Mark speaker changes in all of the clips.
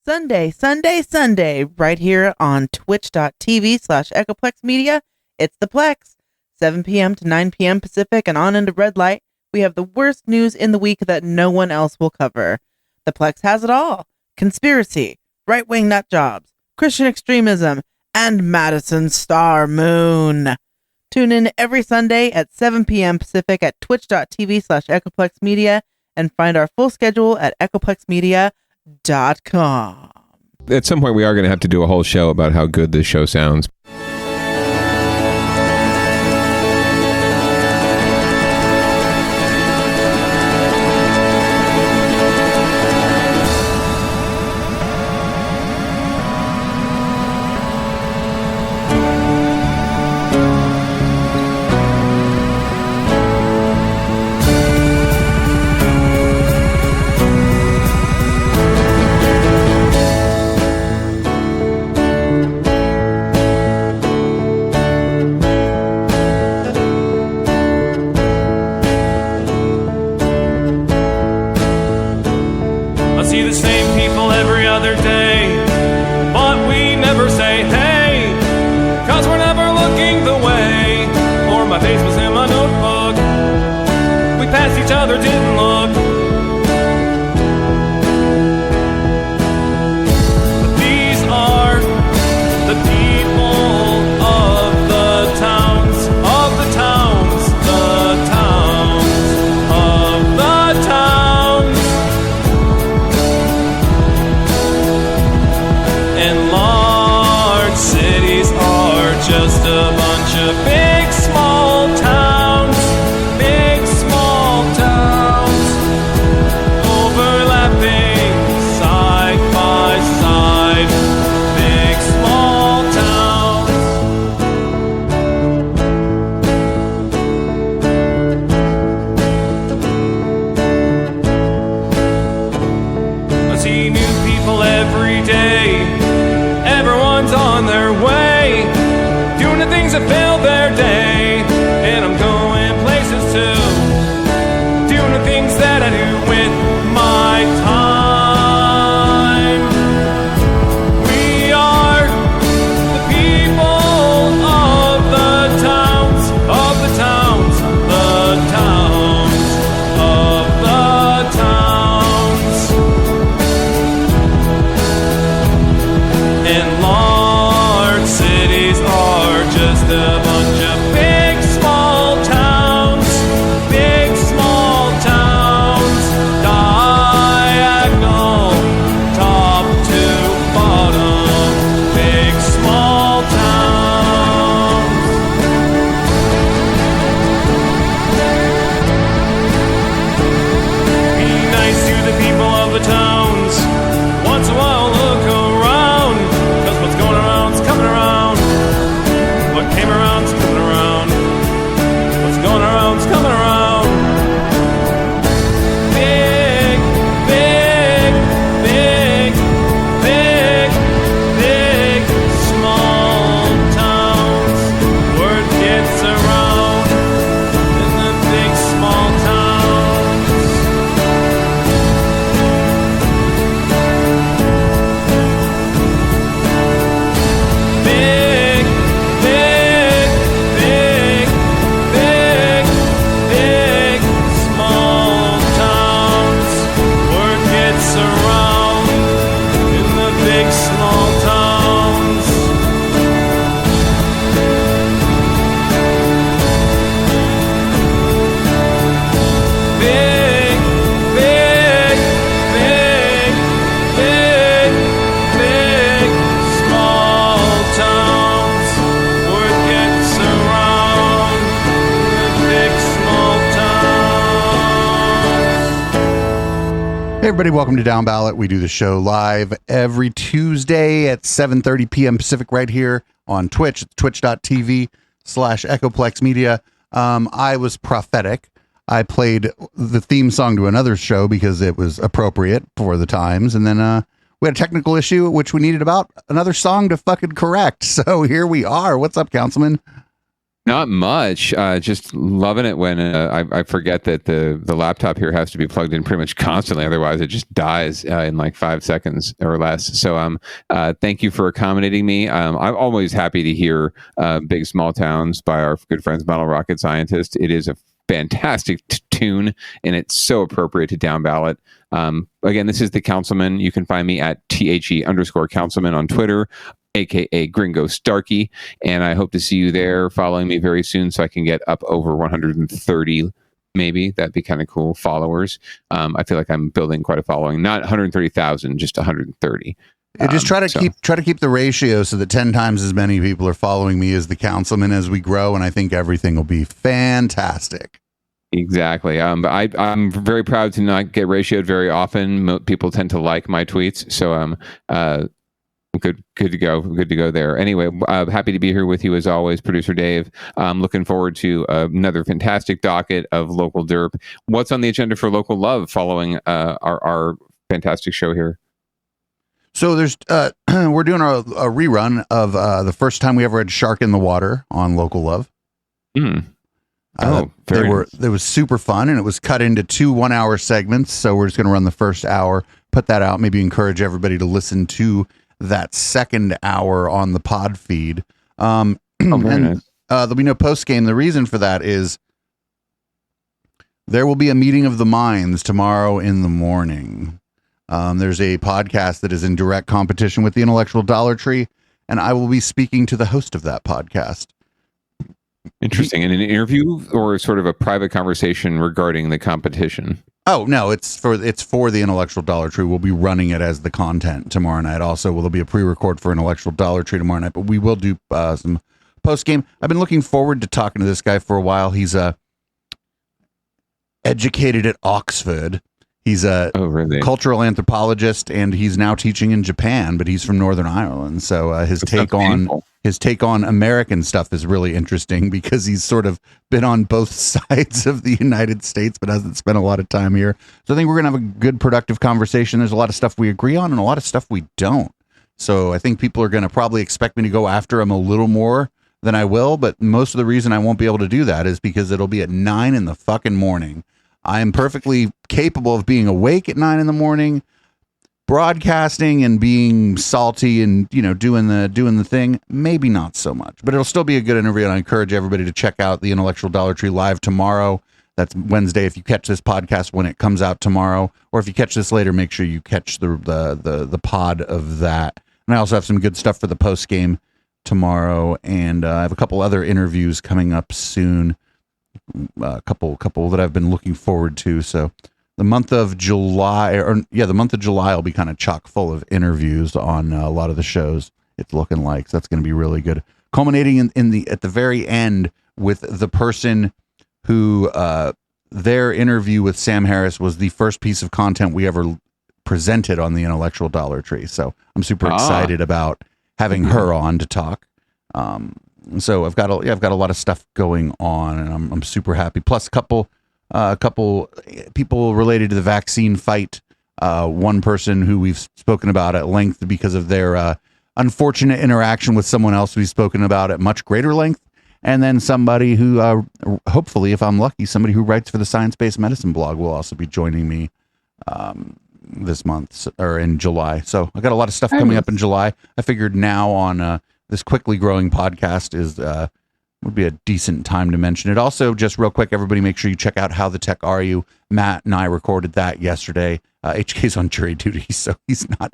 Speaker 1: Sunday, right here on twitch.tv/Echoplex Media. It's the Plex. 7 p.m. to 9 p.m. Pacific and on into red light. We have the worst news in the week that no one else will cover. The Plex has it all. Conspiracy, right-wing nut jobs, Christian extremism, and Madison Star Moon. Tune in every Sunday at 7 p.m. Pacific at twitch.tv/Echoplex Media and find our full schedule at echoplexmedia.com.
Speaker 2: At some point, we are going to have to do a whole show about how good this show sounds.
Speaker 3: Everybody, welcome to Downballot. We do the show live every Tuesday at 7:30 p.m. Pacific right here on Twitch. It's twitch.tv/Echoplex Media. I was prophetic. I played the theme song to another show because it was appropriate for the times. And then we had a technical issue, which we needed about another song to fucking correct. So here we are. What's up, Councilman?
Speaker 2: Not much. Just loving it when I forget that the laptop here has to be plugged in pretty much constantly. Otherwise, it just dies in like 5 seconds or less. So thank you for accommodating me. I'm always happy to hear Big Small Towns by our good friends Model Rocket Scientist. It is a fantastic tune, and it's so appropriate to Downballot. Again, this is The Councilman. You can find me at THE_Councilman on Twitter, aka Gringo Starkey, and I hope to see you there following me very soon so I can get up over 130, maybe. That'd be kind of cool, followers. I feel like I'm building quite a following. Not 130,000, just 130.
Speaker 3: Just try to keep the ratio so that 10 times as many people are following me as the councilman as we grow, and I think everything will be fantastic.
Speaker 2: Exactly. But I'm very proud to not get ratioed very often. People tend to like my tweets, so good to go there. Anyway, happy to be here with you as always, producer Dave. I'm looking forward to another fantastic docket of local derp. What's on the agenda for Local Love following our fantastic show here?
Speaker 3: So there's we're doing a rerun of the first time we ever had Shark in the Water on Local Love. They was super fun, and it was cut into 2 1-hour segments. So we're just going to run the first hour, put that out, maybe encourage everybody to listen to that second hour on the pod feed. Nice. There'll be no post game. The reason for that is there will be a meeting of the minds tomorrow in the morning. There's a podcast that is in direct competition with the Intellectual Dollar Tree, and I will be speaking to the host of that podcast.
Speaker 2: Interesting. In an interview or sort of a private conversation regarding the competition?
Speaker 3: Oh, no, it's for the Intellectual Dollar Tree. We'll be running it as the content tomorrow night. Also, there'll be a pre-record for Intellectual Dollar Tree tomorrow night, but we will do some post-game. I've been looking forward to talking to this guy for a while. He's educated at Oxford. He's a cultural anthropologist, and he's now teaching in Japan, but he's from Northern Ireland. So his take on American stuff is really interesting because he's sort of been on both sides of the United States, but hasn't spent a lot of time here. So I think we're going to have a good, productive conversation. There's a lot of stuff we agree on and a lot of stuff we don't. So I think people are going to probably expect me to go after him a little more than I will, but most of the reason I won't be able to do that is because it'll be at 9 in the fucking morning. I am perfectly capable of being awake at 9 in the morning, broadcasting and being salty and, doing the thing. Maybe not so much, but it'll still be a good interview. And I encourage everybody to check out the Intellectual Dollar Tree live tomorrow. That's Wednesday. If you catch this podcast when it comes out tomorrow, or if you catch this later, make sure you catch the pod of that. And I also have some good stuff for the post game tomorrow. And I have a couple other interviews coming up soon. A couple that I've been looking forward to. So the month of July will be kind of chock full of interviews on a lot of the shows. It's looking like, so that's going to be really good. Culminating at the very end with the person who their interview with Sam Harris was the first piece of content we ever presented on the Intellectual Dollar Tree. So I'm super excited about having her on to talk. So I've got a lot of stuff going on, and I'm super happy. Plus, a couple people related to the vaccine fight. One person who we've spoken about at length because of their unfortunate interaction with someone else we've spoken about at much greater length, and then somebody who, hopefully, if I'm lucky, somebody who writes for the Science-Based Medicine blog will also be joining me this month or in July. So I got a lot of stuff coming up in July. I figured now on this quickly growing podcast would be a decent time to mention it. Also, just real quick, everybody make sure you check out How the Tech Are You? Matt and I recorded that yesterday. HK's on jury duty, so he's not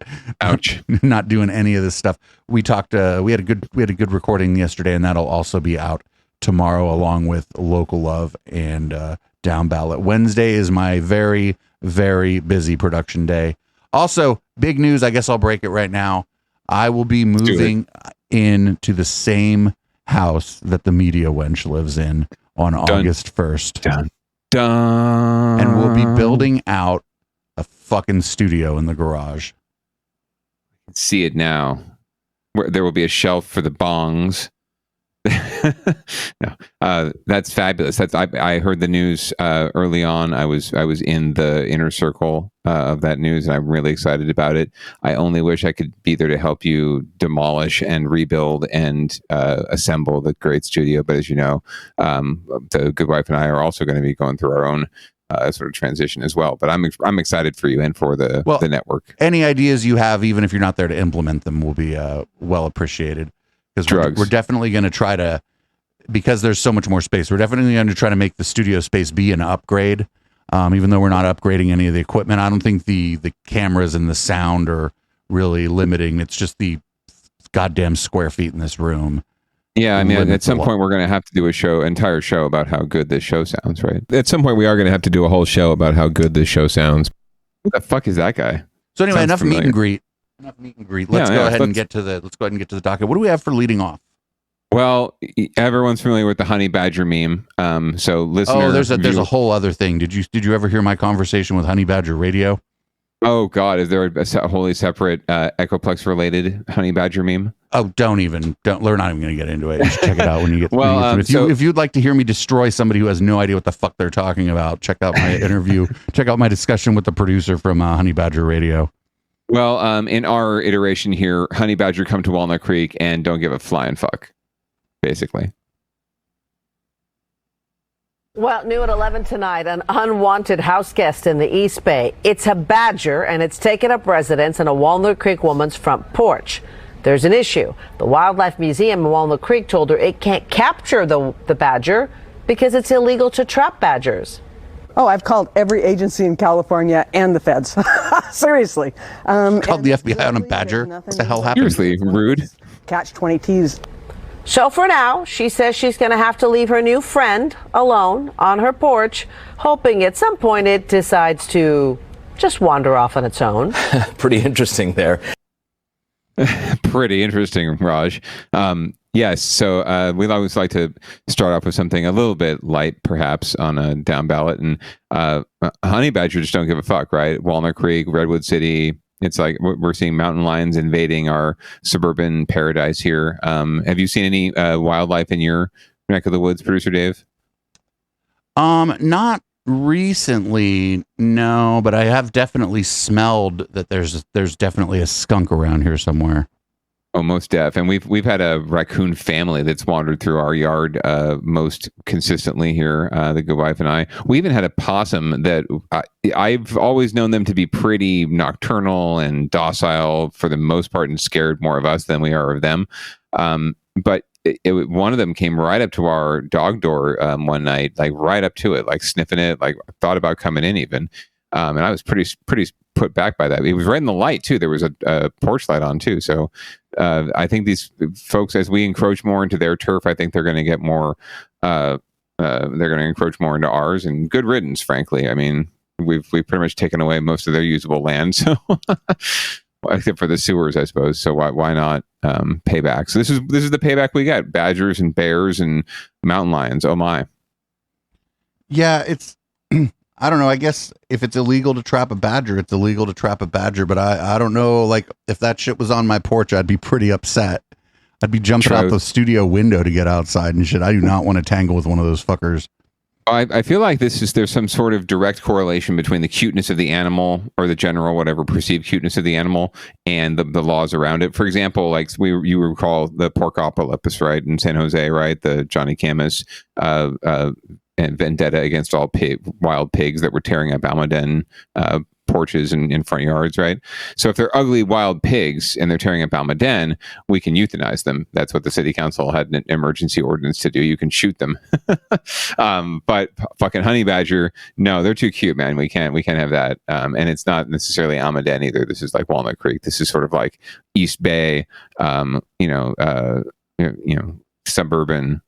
Speaker 3: doing any of this stuff. We talked. We had a good recording yesterday, and that'll also be out tomorrow, along with Local Love and Downballot. Wednesday is my very, very busy production day. Also, big news. I guess I'll break it right now. I will be moving into the same house that the Media Wench lives in on August 1st.
Speaker 2: Dun.
Speaker 3: And we'll be building out a fucking studio in the garage.
Speaker 2: See it now. Where there will be a shelf for the bongs. No, that's fabulous. I heard the news early on. I was in the inner circle of that news, and I'm really excited about it. I only wish I could be there to help you demolish and rebuild and assemble the great studio. But as you know, the good wife and I are also going to be going through our own sort of transition as well. But I'm excited for you and for the network.
Speaker 3: Any ideas you have, even if you're not there to implement them, will be well appreciated. Because we're definitely going to try to, because there's so much more space, we're definitely going to try to make the studio space be an upgrade. Even though we're not upgrading any of the equipment, I don't think the cameras and the sound are really limiting. It's just the goddamn square feet in this room.
Speaker 2: Yeah, I mean, at some point we're going to have to do entire show about how good this show sounds, right? At some point we are going to have to do a whole show about how good this show sounds. Who the fuck is that guy?
Speaker 3: So anyway, enough meet and greet. Let's go ahead and get to the docket. What do we have for leading off?
Speaker 2: Well, everyone's familiar with the honey badger meme. So listener,
Speaker 3: there's a whole other thing. Did you ever hear my conversation with Honey Badger Radio?
Speaker 2: Oh God, is there a wholly separate Echoplex related honey badger meme?
Speaker 3: Oh, we're not even going to get into it. You should check it out when you get. If you'd like to hear me destroy somebody who has no idea what the fuck they're talking about, check out my interview. Check out my discussion with the producer from Honey Badger Radio.
Speaker 2: Well, in our iteration here, honey badger come to Walnut Creek and don't give a flying fuck, basically.
Speaker 4: Well, new at 11 tonight, an unwanted house guest in the East Bay. It's a badger, and it's taken up residence in a Walnut Creek woman's front porch. There's an issue. The Wildlife Museum in Walnut Creek told her it can't capture the badger because it's illegal to trap badgers.
Speaker 5: Oh, I've called every agency in California and the feds. Seriously.
Speaker 3: Called the FBI on a badger? What the hell happened?
Speaker 2: Seriously, rude.
Speaker 5: Catch-22s.
Speaker 4: So for now, she says she's going to have to leave her new friend alone on her porch, hoping at some point it decides to just wander off on its own.
Speaker 6: Pretty interesting there.
Speaker 2: Pretty interesting, Raj. Yes, so we'd always like to start off with something a little bit light, perhaps, on a down ballot. And honey badger just don't give a fuck, right? Walnut Creek, Redwood City. It's like we're seeing mountain lions invading our suburban paradise here. Have you seen any wildlife in your neck of the woods, producer Dave?
Speaker 3: Not recently, no, but I have definitely smelled that there's definitely a skunk around here somewhere.
Speaker 2: Oh, most def. And we've had a raccoon family that's wandered through our yard most consistently here, the good wife and I. We even had a possum that I've always known them to be pretty nocturnal and docile for the most part and scared more of us than we are of them. But one of them came right up to our dog door one night, like right up to it, like sniffing it, like thought about coming in even. And I was pretty put back by that. It was right in the light too. There was a porch light on too. So I think these folks, as we encroach more into their turf, I think they're going to get more. They're going to encroach more into ours, and good riddance. Frankly, I mean, we've pretty much taken away most of their usable land. So except for the sewers, I suppose. So why not pay back? So this is the payback we get: badgers and bears and mountain lions. Oh my!
Speaker 3: Yeah, it's. I don't know. I guess if it's illegal to trap a badger, it's illegal to trap a badger. But I don't know. Like if that shit was on my porch, I'd be pretty upset. I'd be jumping out the studio window to get outside and shit. I do not want to tangle with one of those fuckers.
Speaker 2: I feel like there's some sort of direct correlation between the cuteness of the animal or the general, whatever perceived cuteness of the animal and the laws around it. For example, like you recall the Porkopolis, right, in San Jose, right? The Johnny Camus and vendetta against all wild pigs that were tearing up Almaden porches and in front yards, right? So if they're ugly wild pigs and they're tearing up Almaden, we can euthanize them. That's what the city council had an emergency ordinance to do. You can shoot them. But fucking honey badger, no, they're too cute, man. We can't have that. And it's not necessarily Almaden either. This is like Walnut Creek. This is sort of like East Bay, suburban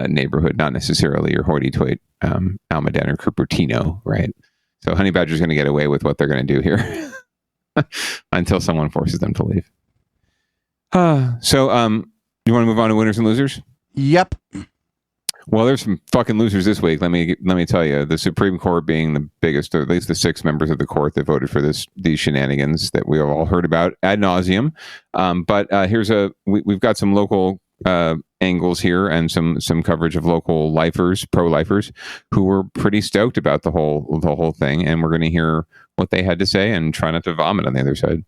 Speaker 2: neighborhood, not necessarily your hoity-toity Almaden or Cupertino, right? So honey badger's going to get away with what they're going to do here until someone forces them to leave. So you want to move on to winners and losers?
Speaker 3: Yep.
Speaker 2: Well, there's some fucking losers this week. Let me tell you, the Supreme Court being the biggest, or at least the 6 members of the court that voted for these shenanigans that we have all heard about ad nauseum. But we've got some local angles here and some coverage of local lifers, pro-lifers, who were pretty stoked about the whole thing. And we're going to hear what they had to say and try not to vomit on the other side.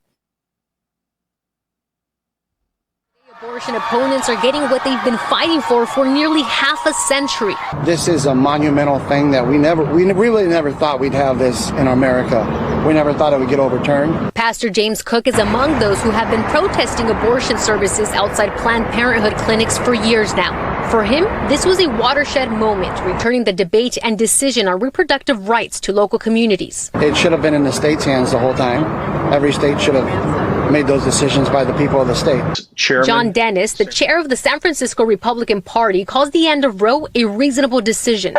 Speaker 7: Abortion opponents are getting what they've been fighting for nearly half a century.
Speaker 8: This is a monumental thing that we really never thought we'd have this in America. We never thought it would get overturned.
Speaker 7: Pastor James Cook is among those who have been protesting abortion services outside Planned Parenthood clinics for years now. For him, this was a watershed moment, returning the debate and decision on reproductive rights to local communities.
Speaker 8: It should have been in the state's hands the whole time. Every state should have made those decisions by the people of the state.
Speaker 7: Chairman. John Dennis, the chair of the San Francisco Republican Party, calls the end of Roe a reasonable decision.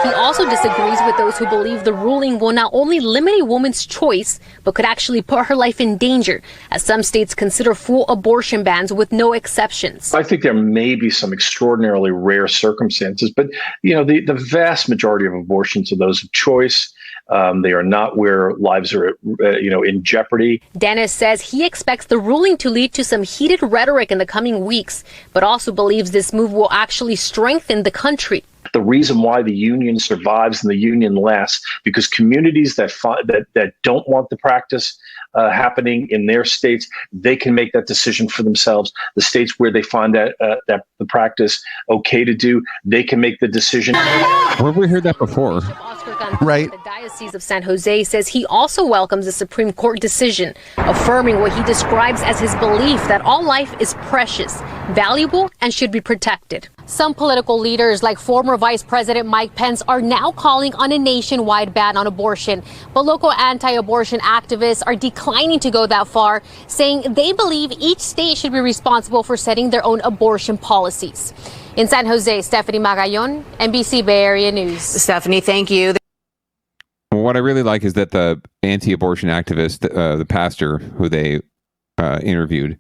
Speaker 7: He also disagrees with those who believe the ruling will not only limit a woman's choice, but could actually put her life in danger, as some states consider full abortion bans with no exceptions.
Speaker 9: I think there may be some extraordinarily rare circumstances, but the vast majority of abortions are those of choice. They are not where lives are, in jeopardy.
Speaker 7: Dennis says he expects the ruling to lead to some heated rhetoric in the coming weeks, but also believes this move will actually strengthen the country.
Speaker 9: The reason why the union survives and the union lasts, because communities that don't want the practice happening in their states, they can make that decision for themselves. The states where they find that the practice okay to do, they can make the decision.
Speaker 2: Where have we heard that before?
Speaker 3: Right.
Speaker 7: The Diocese of San Jose says he also welcomes the Supreme Court decision, affirming what he describes as his belief that all life is precious, valuable, and should be protected. Some political leaders, like former Vice President Mike Pence, are now calling on a nationwide ban on abortion. But local anti-abortion activists are declining to go that far, saying they believe each state should be responsible for setting their own abortion policies. In San Jose, Stephanie Magallon, NBC Bay Area News.
Speaker 4: Stephanie, thank you.
Speaker 2: Well, what I really like is that the anti-abortion activist, the pastor who they interviewed,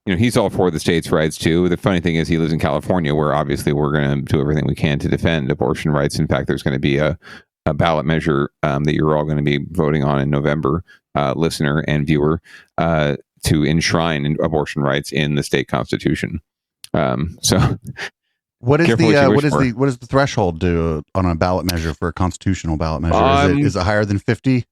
Speaker 2: he's all for the states' rights too. The funny thing is he lives in California, where obviously we're going to do everything we can to defend abortion rights. In fact, there's going to be a ballot measure that you're all going to be voting on in November, listener and viewer, to enshrine abortion rights in the state constitution. So.
Speaker 3: What is the threshold do on a ballot measure for a constitutional ballot measure? Is it higher than 50?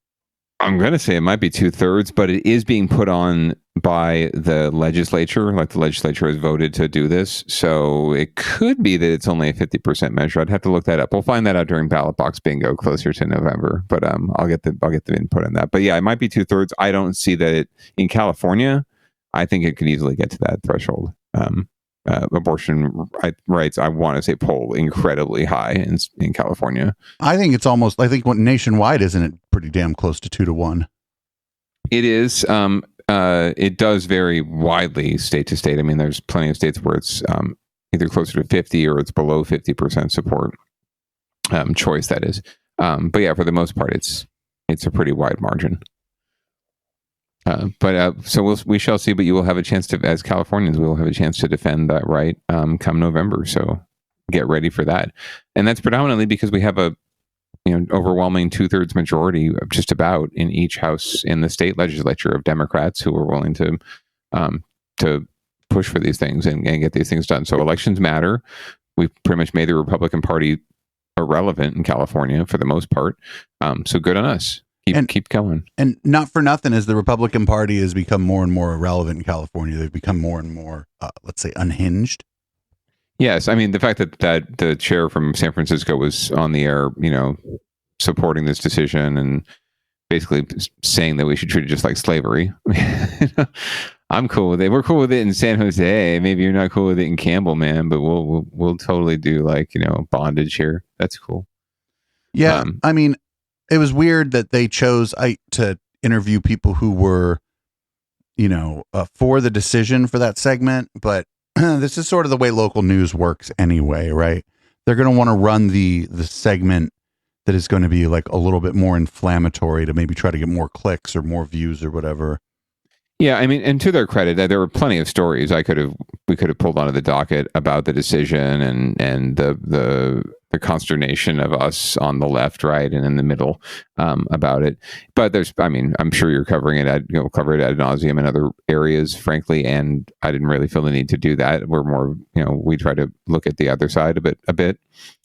Speaker 2: I'm going to say it might be 2/3, but it is being put on by the legislature. Like the legislature has voted to do this, so it could be that it's only a 50% measure. I'd have to look that up. We'll find that out during ballot box bingo closer to November. But I'll get the input on that. But yeah, it might be 2/3. I don't see that in California. I think it could easily get to that threshold. Abortion rights, I want to say, poll incredibly high in California.
Speaker 3: I think it's almost, nationwide, isn't it pretty damn close to 2-1?
Speaker 2: It is. It does vary widely state to state. I mean, there's plenty of states where it's either closer to 50 or it's below 50% support choice, that is. But yeah, for the most part, it's a pretty wide margin. So we shall see, but you will have a chance to, as Californians, we will have a chance to defend that right come November. So get ready for that. And that's predominantly because we have a overwhelming 2/3 majority, just about, in each house in the state legislature of Democrats who are willing to push for these things and get these things done. So elections matter. We've pretty much made the Republican Party irrelevant in California for the most part. So good on us. Keep going. And
Speaker 3: not for nothing, as the Republican Party has become more and more irrelevant in California, they've become more and more, let's say, unhinged.
Speaker 2: Yes, I mean, the fact that the chair from San Francisco was on the air, supporting this decision and basically saying that we should treat it just like slavery. I'm cool with it. We're cool with it in San Jose. Maybe you're not cool with it in Campbell, man, but we'll totally do bondage here. That's cool.
Speaker 3: Yeah, I mean, it was weird that they chose to interview people who were, for the decision for that segment. But this is sort of the way local news works anyway, right? They're going to want to run the segment that is going to be like a little bit more inflammatory to maybe try to get more clicks or more views or whatever.
Speaker 2: Yeah, I mean, and to their credit, there were plenty of stories we could have pulled onto the docket about the decision and the consternation of us on the left, right, and in the middle about it. But I'm sure you're covering it cover it ad nauseum in other areas, frankly, and I didn't really feel the need to do that. We're more, we try to look at the other side a bit.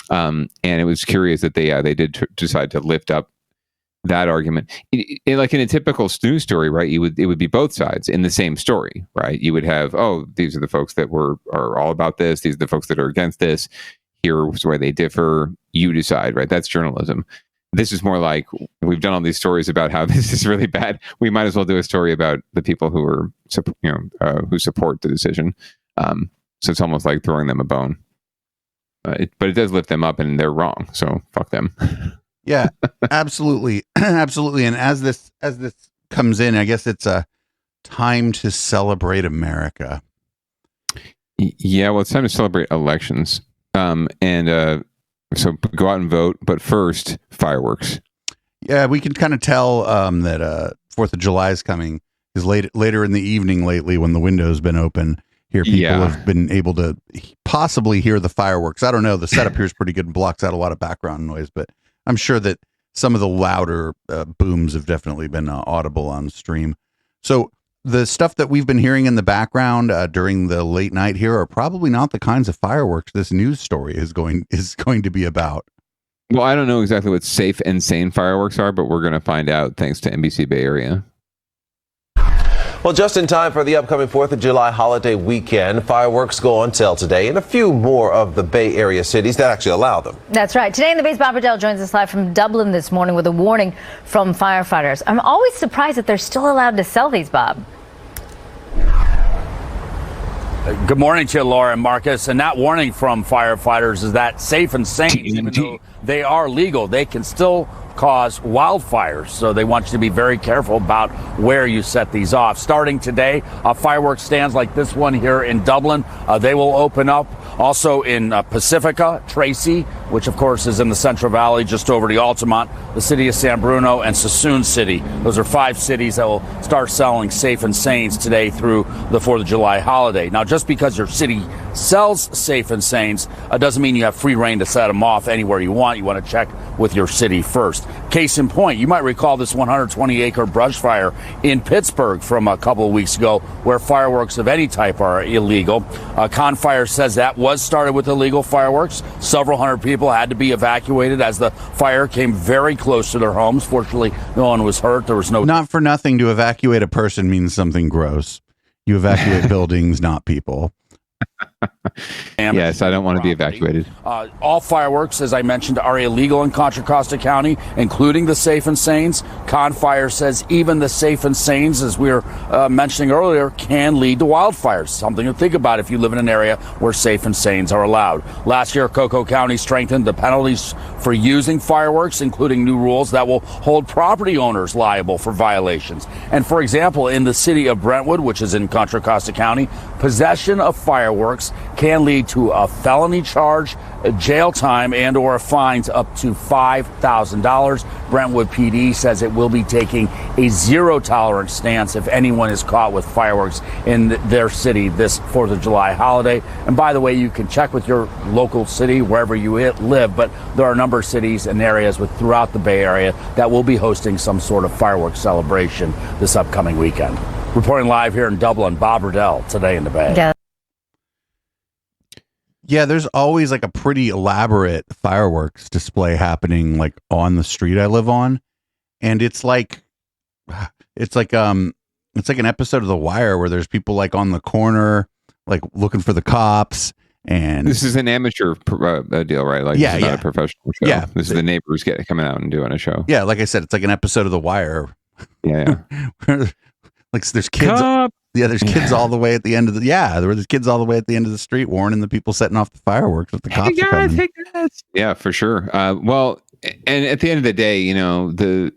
Speaker 2: And it was curious that they did decide to lift up that argument. Like in a typical news story, right? It would be both sides in the same story, right? You would have, these are the folks that are all about this. These are the folks that are against this. Here's where they differ. You decide, right? That's journalism. This is more like, we've done all these stories about how this is really bad. We might as well do a story about the people who are, who support the decision. So it's almost like throwing them a bone. But it does lift them up, and they're wrong. So fuck them.
Speaker 3: Yeah, absolutely. Absolutely. And as this comes in, I guess it's a time to celebrate America.
Speaker 2: Yeah, well, it's time to celebrate elections. So go out and vote. But first, fireworks.
Speaker 3: Yeah, we can kind of tell that 4th of July is coming. Is later in the evening lately when the window's been open. Here, people have been able to possibly hear the fireworks. I don't know. The setup here is pretty good and blocks out a lot of background noise, but I'm sure that some of the louder booms have definitely been audible on stream. So the stuff that we've been hearing in the background during the late night here are probably not the kinds of fireworks this news story is going to be about.
Speaker 2: Well, I don't know exactly what safe and sane fireworks are, but we're going to find out thanks to NBC Bay Area.
Speaker 10: Well, just in time for the upcoming 4th of July holiday weekend, fireworks go on sale today in a few more of the Bay Area cities that actually allow them.
Speaker 11: That's right. Today in the Bay's Bob Riddell joins us live from Dublin this morning with a warning from firefighters. I'm always surprised that they're still allowed to sell these, Bob.
Speaker 12: Good morning to you, Laura and Marcus. And that warning from firefighters is that safe and sane, even though they are legal, they can still cause wildfires. So they want you to be very careful about where you set these off. Starting today, fireworks stands like this one here in Dublin, they will open up. Also in Pacifica, Tracy, which of course is in the Central Valley, just over the Altamont, the city of San Bruno, and Sassoon City. Those are 5 cities that will start selling safe and sanes today through the 4th of July holiday. Now, just because your city sells safe and sanes doesn't mean you have free reign to set them off anywhere you want. You want to check with your city first. Case in point, you might recall this 120-acre brush fire in Pittsburgh from a couple of weeks ago, where fireworks of any type are illegal. Confire says that was started with illegal fireworks. Several hundred people had to be evacuated as the fire came very close to their homes. Fortunately, no one was hurt. There was no...
Speaker 3: Not for nothing, to evacuate a person means something gross. You evacuate buildings, not people.
Speaker 2: Yes, I don't want to be evacuated.
Speaker 12: All fireworks, as I mentioned, are illegal in Contra Costa County, including the safe and sanes. Confire says even the safe and sanes, as we were mentioning earlier, can lead to wildfires. Something to think about if you live in an area where safe and sanes are allowed. Last year, Cocoa County strengthened the penalties for using fireworks, including new rules that will hold property owners liable for violations. And for example, in the city of Brentwood, which is in Contra Costa County, possession of fireworks can lead to a felony charge, a jail time, and or a fines up to $5,000. Brentwood PD says it will be taking a zero tolerance stance if anyone is caught with fireworks in their city this 4th of July holiday. And by the way, you can check with your local city wherever you live, but there are a number of cities and areas throughout the Bay Area that will be hosting some sort of fireworks celebration this upcoming weekend. Reporting live here in Dublin, Bob Riddell, Today in the Bay.
Speaker 3: Yeah, there's always like a pretty elaborate fireworks display happening like on the street I live on. And it's like an episode of The Wire where there's people like on the corner, like looking for the cops. And
Speaker 2: this is an amateur deal, right? Like, this is not a professional show.
Speaker 3: Yeah.
Speaker 2: This is the neighbors coming out and doing a show.
Speaker 3: Yeah, like I said, it's like an episode of The Wire.
Speaker 2: Yeah.
Speaker 3: Like there's kids. There's kids all the way at the end of there's kids all the way at the end of the street warning the people setting off the fireworks with the cops are coming.
Speaker 2: Yeah, for sure. Well, and at the end of the day,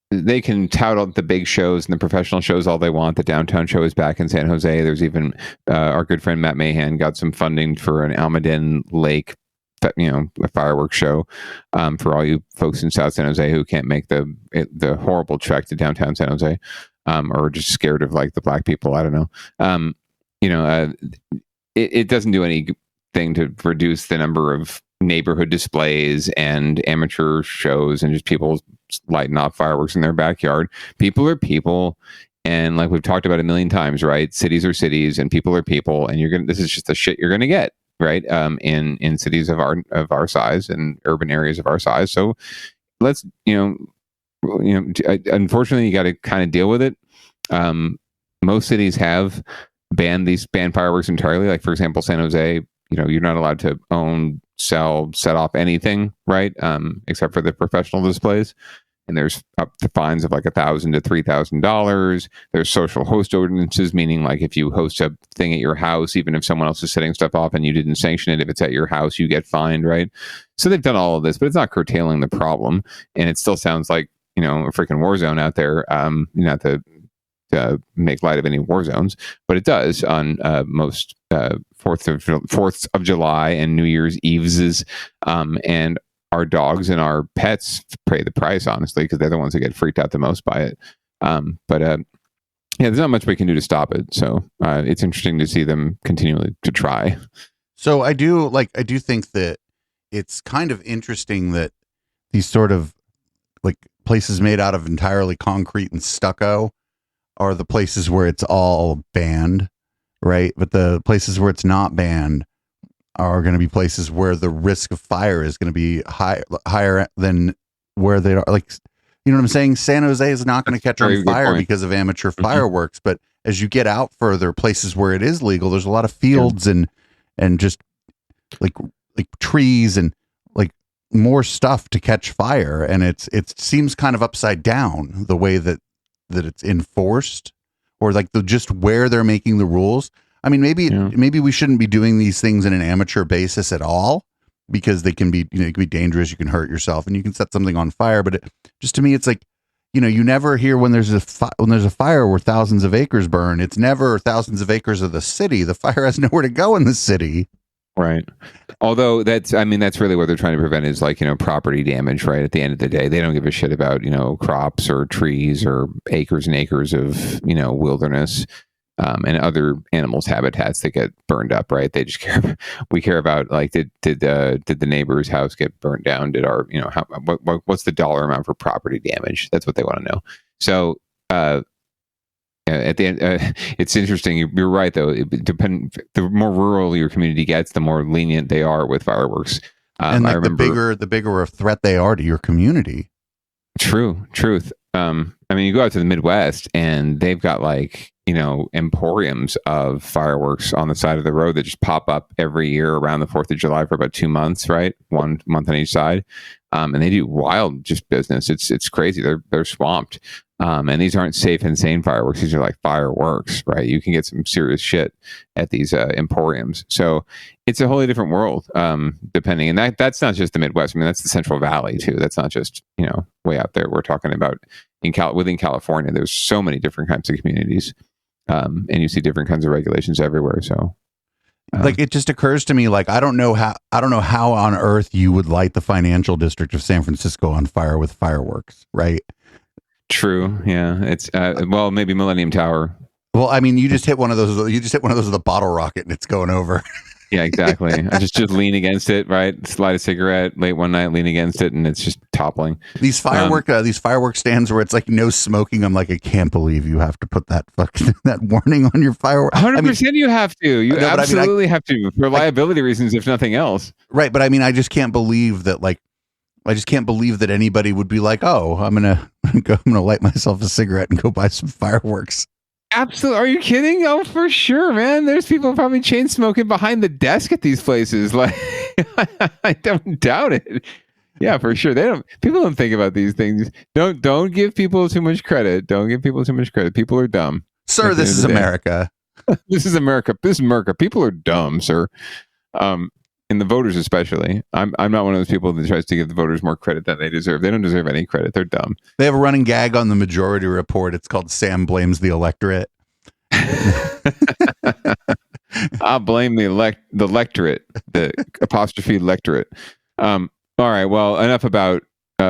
Speaker 2: they can tout out the big shows and the professional shows all they want. The downtown show is back in San Jose. There's even our good friend Matt Mahan got some funding for an Almaden Lake, a fireworks show for all you folks in South San Jose who can't make the horrible trek to downtown San Jose. or just scared of like the black people. I don't know. It doesn't do anything to reduce the number of neighborhood displays and amateur shows and just people lighting off fireworks in their backyard. People are people. And like we've talked about a million times, right? Cities are cities and people are people. And this is just the shit you're going to get, right? In cities of our size and urban areas of our size. So let's, unfortunately you got to kind of deal with it. Most cities have banned fireworks entirely. Like for example, San Jose, you're not allowed to own, sell, set off anything, right? Except for the professional displays. And there's up to fines of like $1,000 to $3,000. There's social host ordinances, meaning like if you host a thing at your house, even if someone else is setting stuff off and you didn't sanction it, if it's at your house, you get fined, right? So they've done all of this, but it's not curtailing the problem. And it still sounds like, a freaking war zone out there. Not to make light of any war zones, but it does on most 4th of July and New Year's Eves. And our dogs and our pets pay the price, honestly, because they're the ones that get freaked out the most by it. There's not much we can do to stop it. So it's interesting to see them continually to try.
Speaker 3: So I do think that it's kind of interesting that these sort of like places made out of entirely concrete and stucco are the places where it's all banned, right? But the places where it's not banned are going to be places where the risk of fire is going to be higher than where they are. Like, you know what I'm saying? San Jose is not going to catch on fire because of amateur fireworks. But as you get out further, places where it is legal, there's a lot of fields and just like trees and like more stuff to catch fire. And it seems kind of upside down the way that it's enforced, or like just where they're making the rules. I mean, maybe we shouldn't be doing these things in an amateur basis at all, because they can be, it can be dangerous. You can hurt yourself and you can set something on fire. But just to me, it's like, you never hear when there's a fire where thousands of acres burn. It's never thousands of acres of the city. The fire has nowhere to go in the city.
Speaker 2: Right. Although that's really what they're trying to prevent is like, property damage, right? At the end of the day, they don't give a shit about, crops or trees or acres and acres of, wilderness. And other animals' habitats that get burned up, right? They just we care about like, did the neighbor's house get burned down? Did our, what's the dollar amount for property damage? That's what they want to know. So, at the end, it's interesting. You're right, though. The more rural your community gets, the more lenient they are with fireworks.
Speaker 3: And like the bigger a threat they are to your community.
Speaker 2: Truth. You go out to the Midwest and they've got like, emporiums of fireworks on the side of the road that just pop up every year around the 4th of July for about 2 months, right? 1 month on each side. And they do wild just business. It's crazy. They're swamped. And these aren't safe and sane fireworks. These are like fireworks, right? You can get some serious shit at these emporiums. So it's a wholly different world, depending. And that's not just the Midwest. That's the Central Valley too. That's not just, way out there. We're talking about within California. There's so many different kinds of communities. And you see different kinds of regulations everywhere. So
Speaker 3: like, it just occurs to me, like, I don't know how on earth you would light the financial district of San Francisco on fire with fireworks, right?
Speaker 2: True. Yeah. It's maybe Millennium Tower.
Speaker 3: Well, you just hit one of those. You just hit one of those with a bottle rocket, and it's going over.
Speaker 2: Yeah, exactly. I just lean against it, right? Light a cigarette late one night, lean against it, and it's just toppling.
Speaker 3: These firework stands where it's like no smoking. I'm like, I can't believe you have to put that warning on your firework.
Speaker 2: 100%, you have to. You absolutely have to for liability reasons, if nothing else.
Speaker 3: Right, but I just can't believe that. Like, I just can't believe that anybody would be like, oh, I'm gonna light myself a cigarette and go buy some fireworks.
Speaker 2: Absolutely. Are you kidding? Oh, for sure, man. There's people probably chain smoking behind the desk at these places. Like, I don't doubt it. Yeah, for sure. People don't think about these things. Don't give people too much credit. Don't give people too much credit. People are dumb.
Speaker 3: Sir, this is America.
Speaker 2: This is America. This is America. People are dumb, sir. And the voters especially. I'm not one of those people that tries to give the voters more credit than they deserve. They don't deserve any credit. They're dumb.
Speaker 3: They have a running gag on the Majority Report. It's called Sam Blames the Electorate.
Speaker 2: I'll blame the electorate, the apostrophe electorate. All right. Well, enough about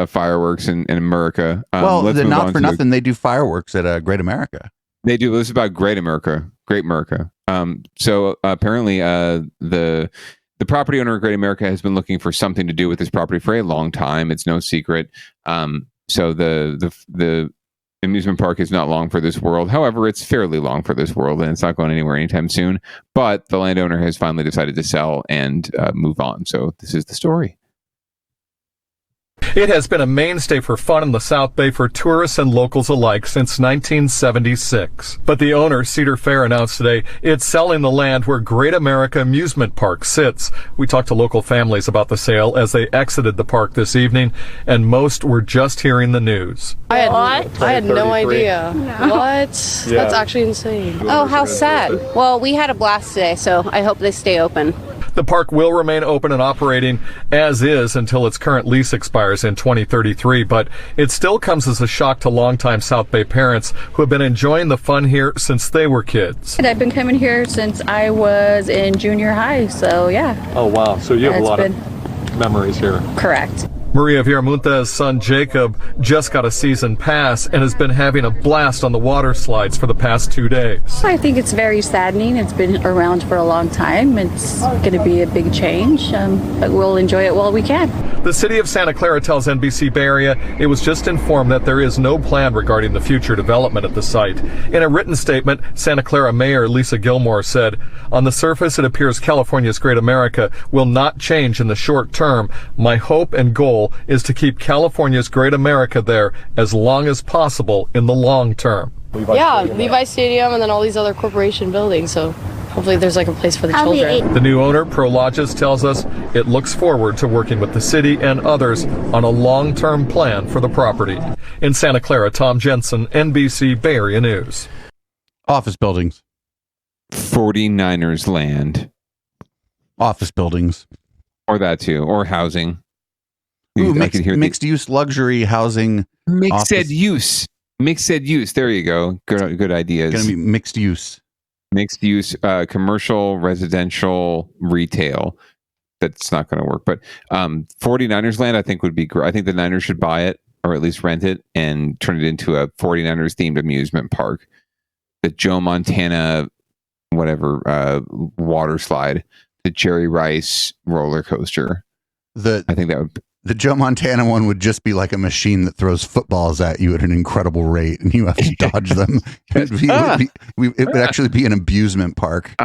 Speaker 2: fireworks in America.
Speaker 3: Not for nothing, they do fireworks at Great America.
Speaker 2: They do. This is about Great America. So apparently, the property owner of Great America has been looking for something to do with this property for a long time. It's no secret. So the amusement park is not long for this world. However, it's fairly long for this world, and it's not going anywhere anytime soon. But the landowner has finally decided to sell and move on. So this is the story.
Speaker 13: It has been a mainstay for fun in the South Bay for tourists and locals alike since 1976. But the owner, Cedar Fair, announced today it's selling the land where Great America Amusement Park sits. We talked to local families about the sale as they exited the park this evening, and most were just hearing the news.
Speaker 14: I had no idea.
Speaker 15: No.
Speaker 14: What?
Speaker 15: Yeah.
Speaker 14: That's actually insane.
Speaker 15: Oh, how sad. Well, we had a blast today, so I hope they stay open.
Speaker 13: The park will remain open and operating as is until its current lease expires in 2033, but it still comes as a shock to longtime South Bay parents who have been enjoying the fun here since they were kids.
Speaker 16: And I've been coming here since I was in junior high, so yeah.
Speaker 13: Oh, wow. So you have a lot of memories here.
Speaker 16: Correct.
Speaker 13: Maria Villamunta's son Jacob just got a season pass and has been having a blast on the water slides for the past 2 days.
Speaker 16: I think it's very saddening. It's been around for a long time. It's going to be a big change, but we'll enjoy it while we can.
Speaker 13: The city of Santa Clara tells NBC Bay Area it was just informed that there is no plan regarding the future development at the site. In a written statement, Santa Clara Mayor Lisa Gilmore said, "On the surface, it appears California's Great America will not change in the short term. My hope and goal is to keep California's Great America there as long as possible in the long term."
Speaker 14: Levi Stadium and then all these other corporation buildings, so hopefully there's like a place for the children.
Speaker 13: The new owner, Prologis, tells us it looks forward to working with the city and others on a long-term plan for the property. In Santa Clara, Tom Jensen, NBC Bay Area News.
Speaker 3: Office buildings.
Speaker 2: 49ers land.
Speaker 3: Office buildings.
Speaker 2: Or that too. Or housing.
Speaker 3: Ooh, mixed use luxury housing.
Speaker 2: Mixed use. There you go. Good ideas.
Speaker 3: It's going to be mixed use.
Speaker 2: Mixed use, commercial, residential, retail. That's not going to work. But 49ers land, I think, would be great. I think the Niners should buy it or at least rent it and turn it into a 49ers themed amusement park. The Joe Montana, water slide, the Jerry Rice roller coaster. I think that would.
Speaker 3: The Joe Montana one would just be like a machine that throws footballs at you at an incredible rate, and you have to dodge them. It would actually be an abusement park.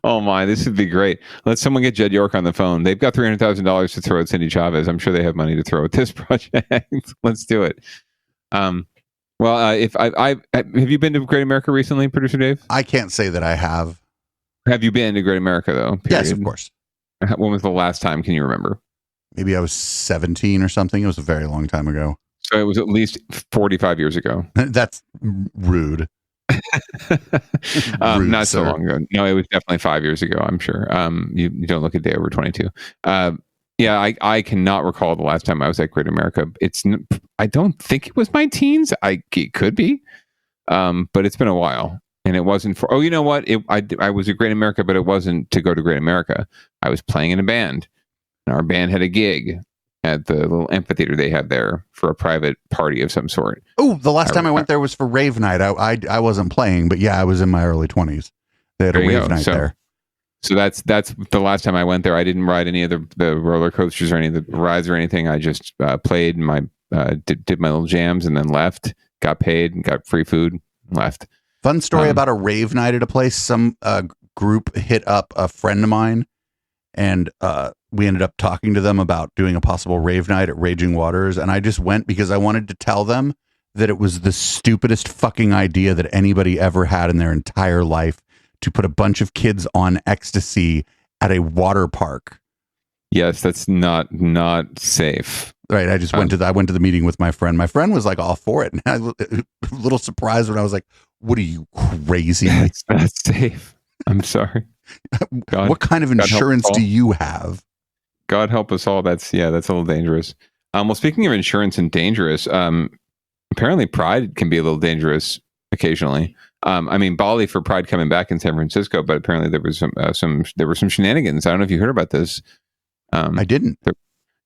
Speaker 2: Oh my, this would be great. Let someone get Jed York on the phone. They've got $300,000 to throw at Cindy Chavez. I'm sure they have money to throw at this project. Let's do it. If I have you been to Great America recently, Producer Dave?
Speaker 3: I can't say that I have.
Speaker 2: Have you been to Great America though? Period?
Speaker 3: Yes, of course.
Speaker 2: When was the last time? Can you remember?
Speaker 3: Maybe I was 17 or something. It was a very long time ago.
Speaker 2: So it was at least 45 years ago.
Speaker 3: That's rude.
Speaker 2: Not so long ago. No, it was definitely 5 years ago, I'm sure. You don't look a day over 22. I cannot recall the last time I was at Great America. I don't think it was my teens. It could be. But it's been a while. And it wasn't for, you know what? I was at Great America, but it wasn't to go to Great America. I was playing in a band. And our band had a gig at the little amphitheater they have there for a private party of some sort.
Speaker 3: Oh, the last time I went there was for rave night. I wasn't playing, but yeah, I was in my early 20s. They had a rave night there.
Speaker 2: So that's the last time I went there. I didn't ride any of the roller coasters or any of the rides or anything. I just played did my little jams and then left, got paid and got free food and left.
Speaker 3: Fun story about a rave night at a place. Some group hit up a friend of mine, and we ended up talking to them about doing a possible rave night at Raging Waters. And I just went because I wanted to tell them that it was the stupidest fucking idea that anybody ever had in their entire life to put a bunch of kids on ecstasy at a water park.
Speaker 2: Yes, that's not safe.
Speaker 3: Right. I just went to the meeting with my friend. My friend was like all for it. And I was a little surprised when I was like, what are you, crazy?
Speaker 2: That's not safe. I'm sorry.
Speaker 3: What kind of insurance do you have?
Speaker 2: God help us all. That's a little dangerous. Well, speaking of insurance and dangerous, apparently Pride can be a little dangerous occasionally. Bali for Pride coming back in San Francisco, but apparently there was some shenanigans. I don't know if you heard about this.
Speaker 3: I didn't.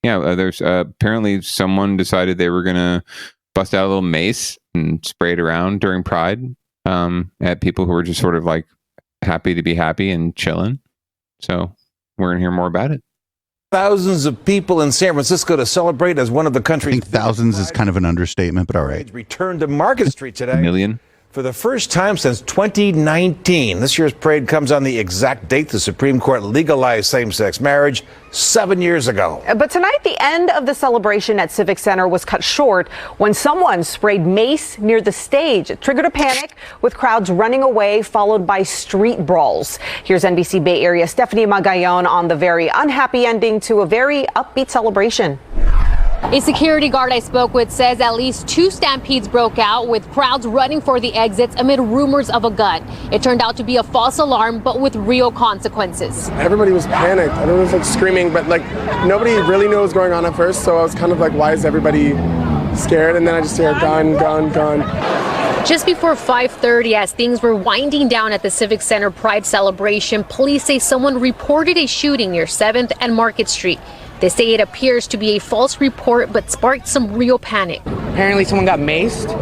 Speaker 2: Yeah, there's apparently someone decided they were gonna bust out a little mace and spray it around during Pride at people who were just sort of like happy to be happy and chilling. So we're gonna hear more about it.
Speaker 17: Thousands of people in San Francisco to celebrate as one of the country's.
Speaker 3: I think thousands is kind of an understatement, but all right.
Speaker 17: Returned to Market Street today.
Speaker 2: A million.
Speaker 17: For the first time since 2019. This year's parade comes on the exact date the Supreme Court legalized same-sex marriage 7 years ago.
Speaker 18: But tonight, the end of the celebration at Civic Center was cut short when someone sprayed mace near the stage. It triggered a panic with crowds running away, followed by street brawls. Here's NBC Bay Area Stephanie Magayon on the very unhappy ending to a very upbeat celebration.
Speaker 7: A security guard I spoke with says at least 2 stampedes broke out, with crowds running for the exits amid rumors of a gun. It turned out to be a false alarm, but with real consequences.
Speaker 19: Everybody was panicked. Everyone was like screaming, but like nobody really knew what was going on at first. So I was kind of like, why is everybody scared? And then I just hear gun, gun, gun.
Speaker 7: Just before 5:30, as things were winding down at the Civic Center Pride celebration, police say someone reported a shooting near 7th and Market Street. They say it appears to be a false report, but sparked some real panic.
Speaker 20: Apparently someone got maced,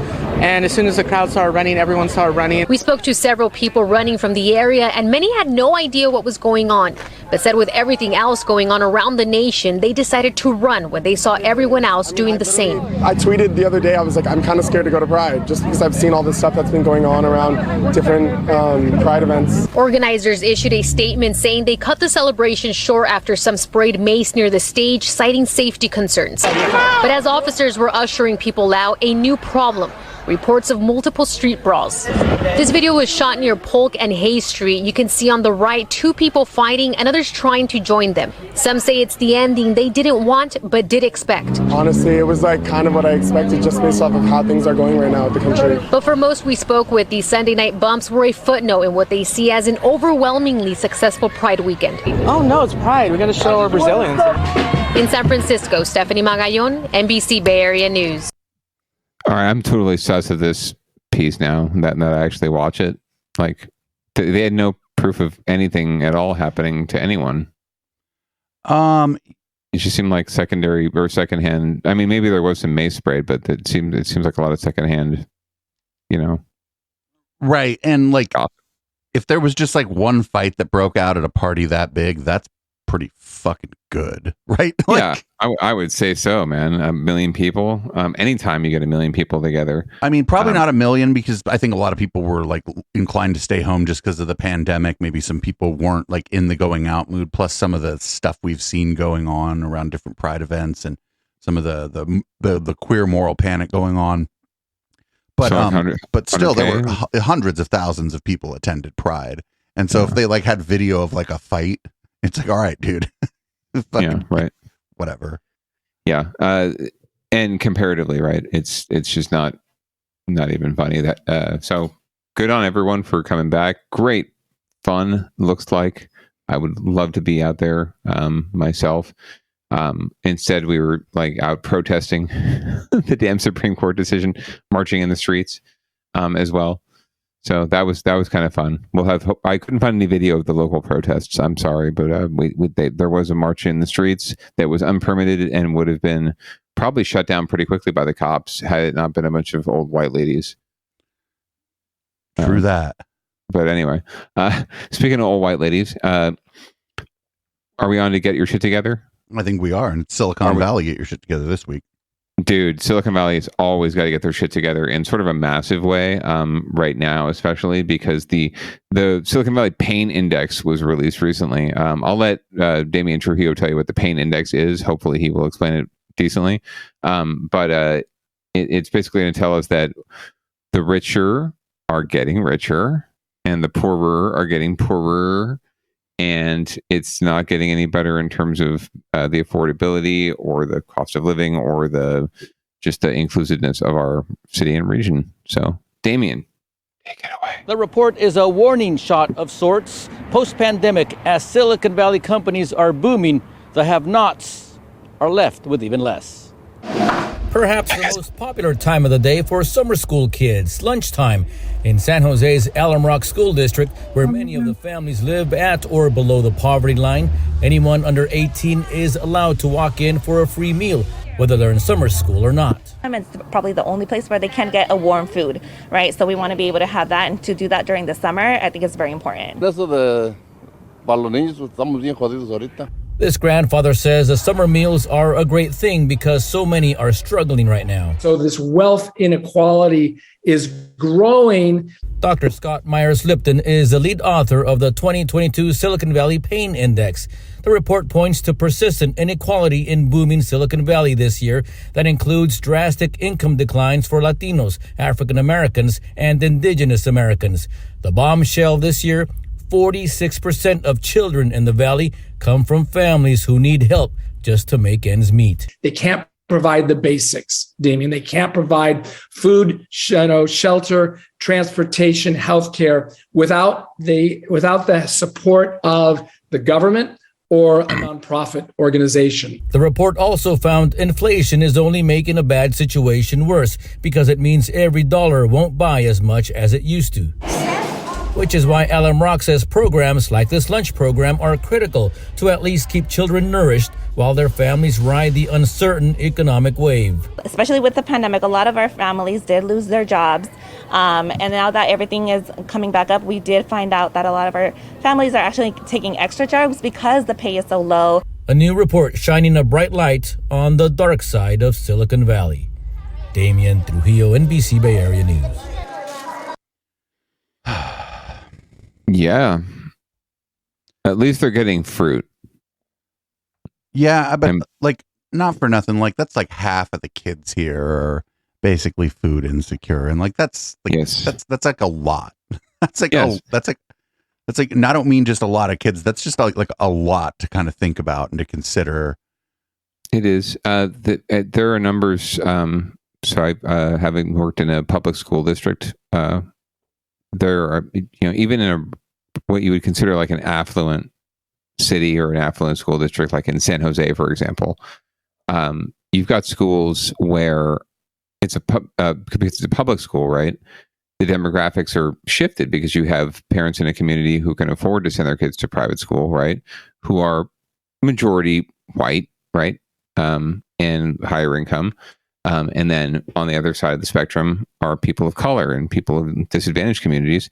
Speaker 20: and as soon as the crowd started running, everyone started running.
Speaker 7: We spoke to several people running from the area, and many had no idea what was going on, but said with everything else going on around the nation, they decided to run when they saw everyone else doing the same.
Speaker 19: I tweeted the other day, I was like, I'm kind of scared to go to Pride, just because I've seen all this stuff that's been going on around different Pride events.
Speaker 7: Organizers issued a statement saying they cut the celebration short after some sprayed mace near the stage, citing safety concerns. But as officers were ushering people out, a new problem: reports of multiple street brawls. This video was shot near Polk and Hayes Street. You can see on the right 2 people fighting and others trying to join them. Some say it's the ending they didn't want but did expect.
Speaker 19: Honestly, it was like kind of what I expected, just based off of how things are going right now at the country.
Speaker 7: But for most we spoke with, these Sunday night bumps were a footnote in what they see as an overwhelmingly successful Pride weekend.
Speaker 20: Oh no, it's Pride. We got to show our Brazilians.
Speaker 7: In San Francisco, Stephanie Magayon, NBC Bay Area News.
Speaker 2: All right, I'm totally sus of this piece now that I actually watch it. Like, they had no proof of anything at all happening to anyone. It just seemed like secondary or secondhand. I mean, maybe there was some mace sprayed, but it seems like a lot of secondhand.
Speaker 3: Right, and like, if there was just like one fight that broke out at a party that big, that's pretty fucking good, right? Like,
Speaker 2: yeah, I would say so, man. 1 million people. Anytime you get 1 million people together.
Speaker 3: I mean, probably not 1 million, because I think a lot of people were like inclined to stay home just because of the pandemic. Maybe some people weren't like in the going out mood. Plus, some of the stuff we've seen going on around different Pride events and some of the queer moral panic going on. But
Speaker 2: so
Speaker 3: but still, there were hundreds of thousands of people attended Pride, and so if they like had video of like a fight, it's like, all right, dude.
Speaker 2: Yeah, right.
Speaker 3: Whatever.
Speaker 2: Yeah. And comparatively, right, it's just not even funny. That so good on everyone for coming back. Great fun, looks like. I would love to be out there myself. Instead, we were like out protesting the damn Supreme Court decision, marching in the streets as well. So that was kind of fun. I couldn't find any video of the local protests. I'm sorry, but there was a march in the streets that was unpermitted and would have been probably shut down pretty quickly by the cops had it not been a bunch of old white ladies.
Speaker 3: True that.
Speaker 2: But anyway, speaking of old white ladies, are we on to get your shit together?
Speaker 3: I think we are. And it's Silicon Valley, get your shit together this week.
Speaker 2: Dude, Silicon Valley has always got to get their shit together in sort of a massive way right now, especially because the Silicon Valley Pain Index was released recently. I'll let Damian Trujillo tell you what the Pain Index is. Hopefully he will explain it decently. But it's basically going to tell us that the richer are getting richer and the poorer are getting poorer. And it's not getting any better in terms of the affordability or the cost of living or the inclusiveness of our city and region. So, Damien, take it away.
Speaker 21: The report is a warning shot of sorts. Post-pandemic, as Silicon Valley companies are booming, the have-nots are left with even less. Perhaps the most popular time of the day for summer school kids, lunchtime, in San Jose's Alum Rock School District, where many of the families live at or below the poverty line. Anyone under 18 is allowed to walk in for a free meal, whether they're in summer school or not.
Speaker 1: It's probably the only place where they can get a warm food, right? So we want to be able to have that, and to do that during the summer, I think it's very important.
Speaker 21: This grandfather says the summer meals are a great thing because so many are struggling right now.
Speaker 22: So this wealth inequality is growing.
Speaker 21: Dr. Scott Myers-Lipton is the lead author of the 2022 Silicon Valley Pain Index. The report points to persistent inequality in booming Silicon Valley this year that includes drastic income declines for Latinos, African Americans, and Indigenous Americans. The bombshell this year, 46% of children in the valley come from families who need help just to make ends meet.
Speaker 22: They can't provide the basics, Damien. They can't provide food, shelter, transportation, healthcare without the support of the government or a nonprofit organization.
Speaker 21: The report also found inflation is only making a bad situation worse because it means every dollar won't buy as much as it used to. Which is why Alum Rock says programs like this lunch program are critical to at least keep children nourished while their families ride the uncertain economic wave.
Speaker 1: Especially with the pandemic, a lot of our families did lose their jobs. And now that everything is coming back up, we did find out that a lot of our families are actually taking extra jobs because the pay is so low.
Speaker 21: A new report shining a bright light on the dark side of Silicon Valley. Damian Trujillo, NBC Bay Area News.
Speaker 2: Yeah. At least they're getting fruit.
Speaker 3: Yeah, but like, not for nothing, like that's like half of the kids here are basically food insecure, and like that's like that's like a lot. That's like that's like and I don't mean just a lot of kids. That's just like a lot to kind of think about and to consider.
Speaker 2: It is. There are numbers. So I, having worked in a public school district, there are, even in what you would consider like an affluent city or an affluent school district, like in San Jose, for example, you've got schools where it's because it's a public school, right? The demographics are shifted because you have parents in a community who can afford to send their kids to private school, right? Who are majority white, right? And higher income. And then on the other side of the spectrum are people of color and people in disadvantaged communities.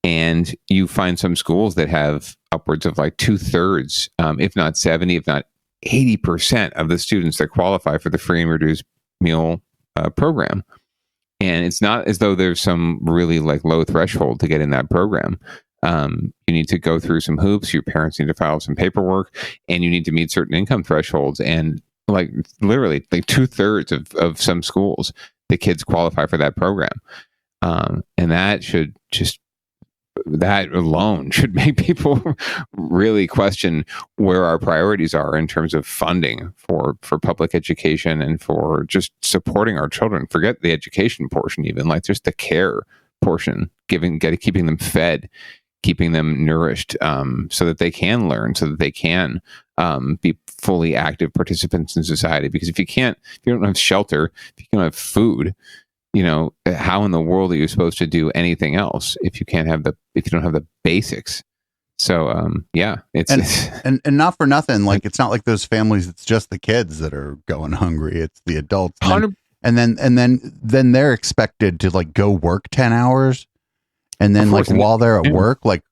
Speaker 2: And you find some schools that have upwards of like 2/3, if not 70, if not 80% of the students that qualify for the free and reduced meal program. And it's not as though there's some really like low threshold to get in that program. You need to go through some hoops. Your parents need to file some paperwork, and you need to meet certain income thresholds. And like literally like 2/3 of some schools, the kids qualify for that program. And that alone should make people really question where our priorities are in terms of funding for public education and for just supporting our children. Forget the education portion, even like just the care portion, keeping them fed, keeping them nourished, so that they can learn, so that they can be fully active participants in society. Because if you don't have shelter, if you don't have food, how in the world are you supposed to do anything else if you don't have the basics? So it's
Speaker 3: not for nothing, like it's not like those families, it's just the kids that are going hungry, it's the adults. And then they're expected to like go work 10 hours and then like while they're at work, like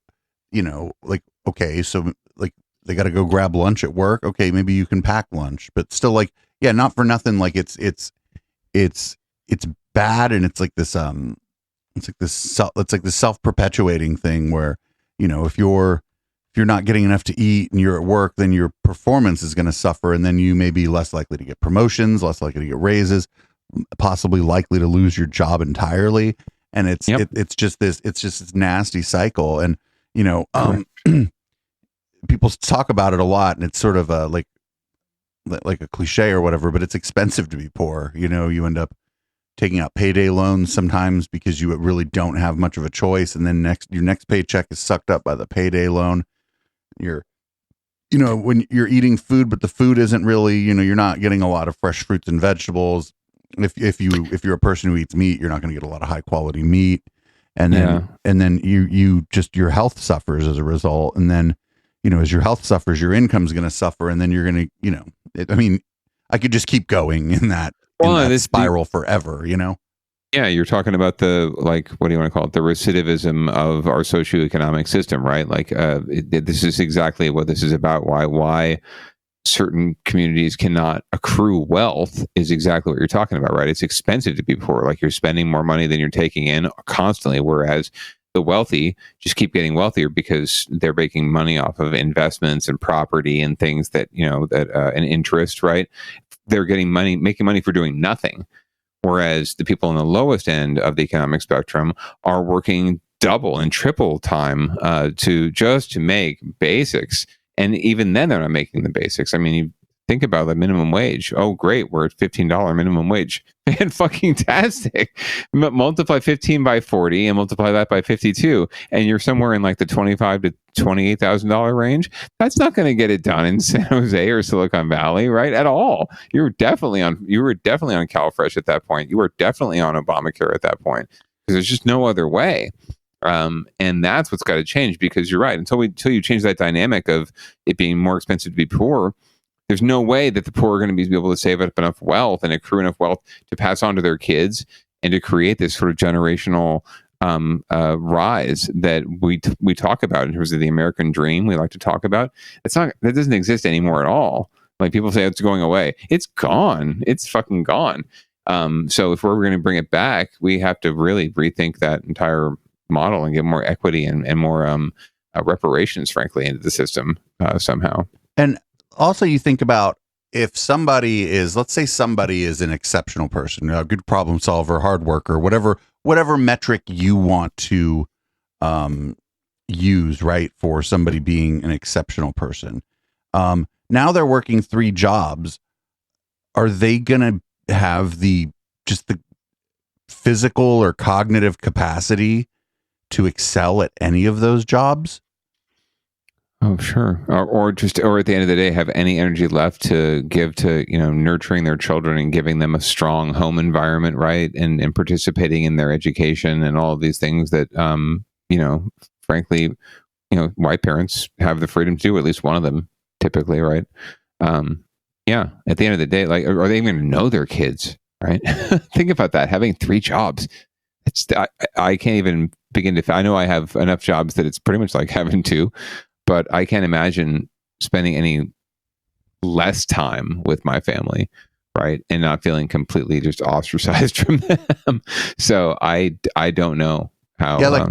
Speaker 3: okay, so like they got to go grab lunch at work. Okay, maybe you can pack lunch, but still like, yeah, not for nothing, like it's bad. And it's like this self-perpetuating thing where, if you're not getting enough to eat and you're at work, then your performance is going to suffer, and then you may be less likely to get promotions, less likely to get raises, possibly likely to lose your job entirely. And it's just this nasty cycle. And people talk about it a lot, and it's sort of like a cliche or whatever, but it's expensive to be poor. You end up taking out payday loans sometimes because you really don't have much of a choice, and then your next paycheck is sucked up by the payday loan. When you're eating food, but the food isn't really, you're not getting a lot of fresh fruits and vegetables. if you're a person who eats meat, you're not going to get a lot of high quality meat, and then you just, your health suffers as a result, and then as your health suffers, your income's going to suffer, and then you're going to I could just keep going in that spiral forever.
Speaker 2: Yeah, you're talking about the, what do you want to call it? The recidivism of our socioeconomic system, right? This is exactly what this is about. Why certain communities cannot accrue wealth is exactly what you're talking about, right? It's expensive to be poor. Like, you're spending more money than you're taking in constantly, whereas the wealthy just keep getting wealthier because they're making money off of investments and property and things that, and interest, right? They're making money for doing nothing. Whereas the people on the lowest end of the economic spectrum are working double and triple time to make basics. And even then, they're not making the basics. I mean, you think about the minimum wage. Oh, great. We're at $15 minimum wage. Fan-fucking-tastic. Multiply 15 by 40 and multiply that by 52. And you're somewhere in the $25,000 to $28,000 range. That's not going to get it done in San Jose or Silicon Valley, right? At all. You were definitely on CalFresh at that point. You were definitely on Obamacare at that point, because there's just no other way. And that's what's got to change, because you're right. Until you change that dynamic of it being more expensive to be poor, there's no way that the poor are going to be able to save up enough wealth and accrue enough wealth to pass on to their kids and to create this sort of generational rise that we talk about in terms of the American dream. We like to talk about. That doesn't exist anymore at all. Like, people say it's going away. It's gone. It's fucking gone. So if we're going to bring it back, we have to really rethink that entire model and get more equity and more reparations, frankly, into the system somehow.
Speaker 3: And also, you think about, if somebody is, let's say somebody is an exceptional person, a good problem solver, hard worker, whatever metric you want to use, right, for somebody being an exceptional person. Now they're working 3 jobs. Are they going to have the physical or cognitive capacity to excel at any of those jobs?
Speaker 2: Oh, sure. Or at the end of the day, have any energy left to give to, nurturing their children and giving them a strong home environment, right? And participating in their education and all of these things that, frankly, white parents have the freedom to do, at least one of them typically, right? Yeah. At the end of the day, are they even going to know their kids, right? Think about that. Having 3 jobs. I can't even begin to, I know I have enough jobs that it's pretty much like having 2. But I can't imagine spending any less time with my family, right? And not feeling completely just ostracized from them. So I don't know how. Yeah,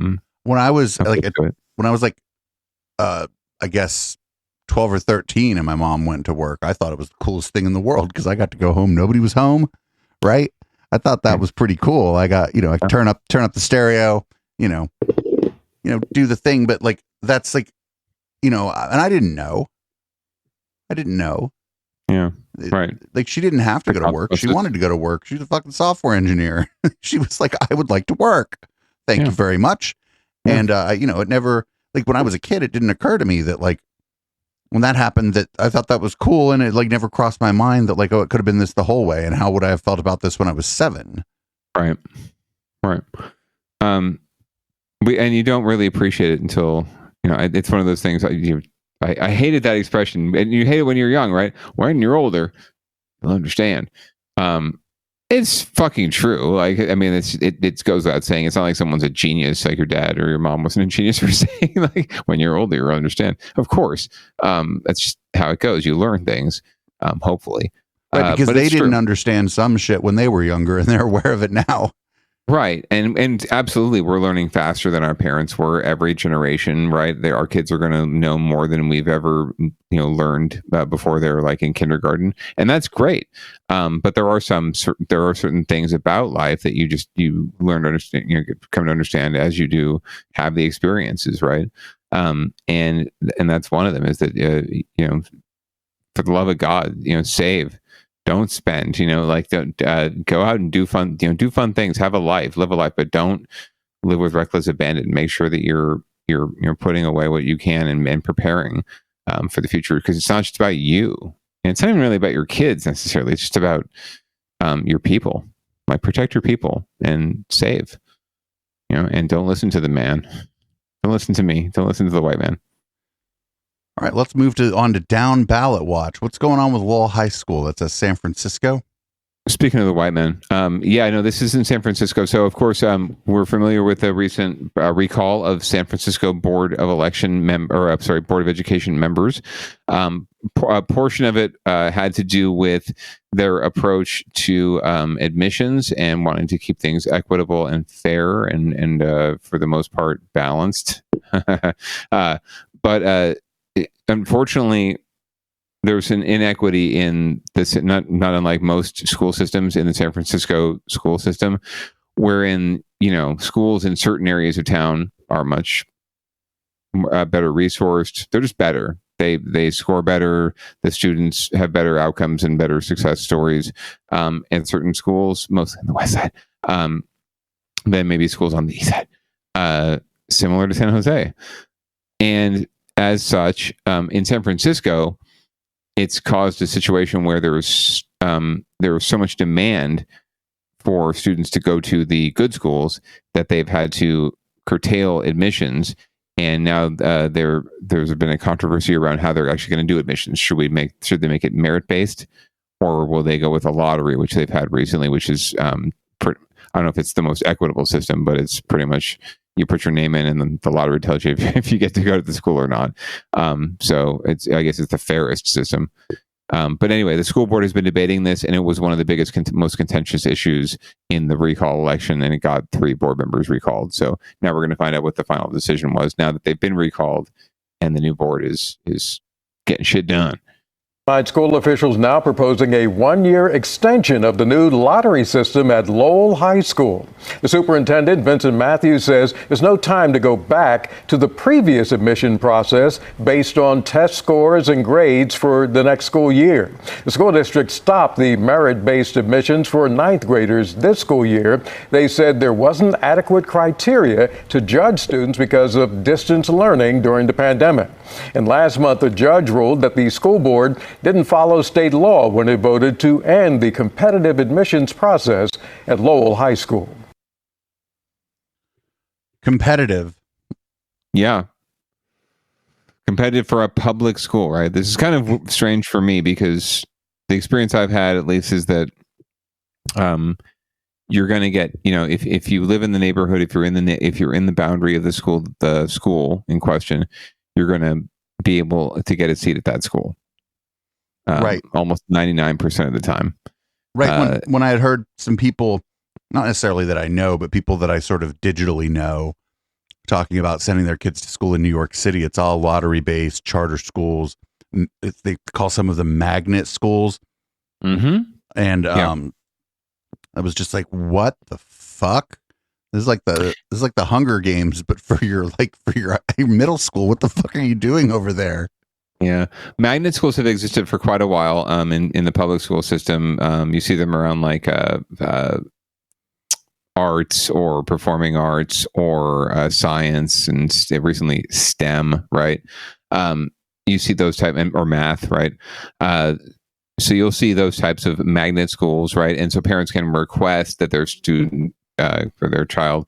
Speaker 3: when I was I guess 12 or 13, and my mom went to work, I thought it was the coolest thing in the world, because I got to go home. Nobody was home, right? I thought that was pretty cool. I got, I turn up the stereo, do the thing, but that's and I didn't know.
Speaker 2: Yeah. Right.
Speaker 3: She didn't have to go to work. She wanted to go to work. She's a fucking software engineer. She was like, I would like to work. Thank you very much. Yeah. And, it never, when I was a kid, it didn't occur to me that when that happened, that I thought that was cool. And it never crossed my mind that it could have been this the whole way. And how would I have felt about this when I was 7?
Speaker 2: Right. Right. And you don't really appreciate it until, it's one of those things. I hated that expression, and you hate it when you're young, right? When you're older, you'll understand. It's fucking true. It goes without saying. It's not like someone's a genius, like your dad or your mom wasn't a genius for saying, when you're older, you'll understand. Of course, that's just how it goes. You learn things, hopefully.
Speaker 3: Right, because they didn't understand some shit when they were younger, and they're aware of it now.
Speaker 2: Right. And absolutely, we're learning faster than our parents were every generation, right? Our kids are going to know more than we've ever, learned before they're in kindergarten. And that's great. But there are certain things about life that you learn to understand, come to understand as you do have the experiences, right? And that's one of them, is that, for the love of God, save. Don't spend, don't go out and do fun things, live a life, but don't live with reckless abandon. Make sure that you're putting away what you can and preparing for the future, because it's not just about you. And it's not even really about your kids necessarily. It's just about your people. like protect your people and save, and don't listen to the man. Don't listen to me. Don't listen to the white man.
Speaker 3: All right, let's move on to Down Ballot Watch. What's going on with Lowell High School? That's San Francisco.
Speaker 2: Speaking of the white men, I know this is in San Francisco. So, of course, we're familiar with the recent recall of San Francisco Board of Education members. A portion of it had to do with their approach to admissions and wanting to keep things equitable and fair and for the most part, balanced. But unfortunately, there's an inequity in this, not unlike most school systems in the San Francisco school system, wherein, schools in certain areas of town are much better resourced. They're just better. They score better. The students have better outcomes and better success stories. And certain schools, mostly on the west side, than maybe schools on the east side, similar to San Jose. And as such, in San Francisco, it's caused a situation where there was so much demand for students to go to the good schools that they've had to curtail admissions. And now there's been a controversy around how they're actually going to do admissions. Should they make it merit based, or will they go with a lottery, which they've had recently, which is I don't know if it's the most equitable system, but it's pretty much you put your name in and then the lottery tells you if you get to go to the school or not. So I guess it's the fairest system. But anyway, the school board has been debating this, and it was one of the biggest, most contentious issues in the recall election, and it got 3 board members recalled. So now we're going to find out what the final decision was now that they've been recalled and the new board is getting shit done.
Speaker 5: School officials now proposing a 1-year extension of the new lottery system at Lowell High School. The superintendent, Vincent Matthews, says there's no time to go back to the previous admission process based on test scores and grades for the next school year. The school district stopped the merit-based admissions for 9th graders this school year. They said there wasn't adequate criteria to judge students because of distance learning during the pandemic. And last month, a judge ruled that the school board didn't follow state law when it voted to end the competitive admissions process at Lowell High School.
Speaker 3: Competitive.
Speaker 2: Yeah. Competitive for a public school, right? This is kind of strange for me because the experience I've had, at least, is that you're going to get, if you live in the neighborhood, if you're in the boundary of the school in question, you're going to be able to get a seat at that school. Right. Almost 99% of the time.
Speaker 3: Right. When I had heard some people, not necessarily that I know, but people that I sort of digitally know, talking about sending their kids to school in New York City, it's all lottery-based charter schools. They call some of them magnet schools.
Speaker 2: Mm-hmm.
Speaker 3: And I was just like, what the fuck? This is like the Hunger Games, but for your middle school. What the fuck are you doing over there?
Speaker 2: Yeah, magnet schools have existed for quite a while. In the public school system, you see them around like arts or performing arts or science, and recently STEM. Right? You see those type or math. Right? So you'll see those types of magnet schools. Right? And so parents can request that their student for their child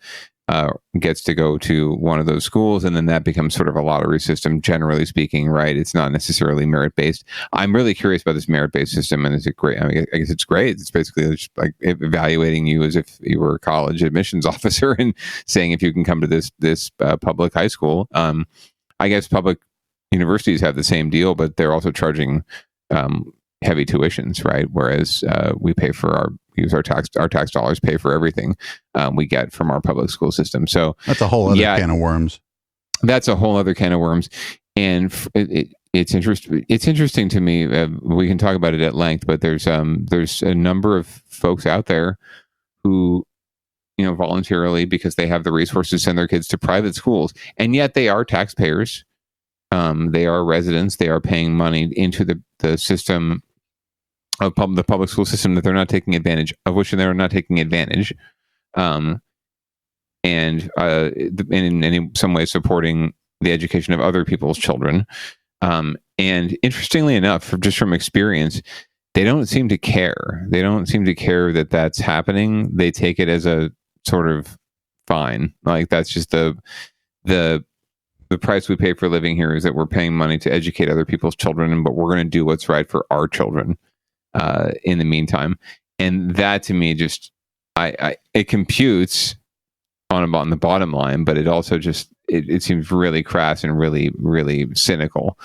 Speaker 2: gets to go to one of those schools, and then that becomes sort of a lottery system, generally speaking, right? It's not necessarily merit-based. I'm really curious about this merit-based system, and is it great? I mean, I guess it's great. It's basically just like evaluating you as if you were a college admissions officer and saying if you can come to this public high school. I guess public universities have the same deal, but they're also charging heavy tuitions, right? Whereas we pay for our tax dollars pay for everything we get from our public school system. So
Speaker 3: that's a whole other can of worms.
Speaker 2: That's a whole other can of worms, and it's interesting. It's interesting to me. We can talk about it at length, but there's a number of folks out there who, voluntarily, because they have the resources, send their kids to private schools, and yet they are taxpayers. They are residents. They are paying money into the system of the public school system that they're not taking advantage of, which they're not taking advantage, and in some ways supporting the education of other people's children. And interestingly enough, just from experience, they don't seem to care. They don't seem to care that that's happening. They take it as a sort of fine. Like that's just the price we pay for living here is that we're paying money to educate other people's children, but we're going to do what's right for our children in the meantime. And that to me just it computes on the bottom line, but it also just it seems really crass and really, really cynical.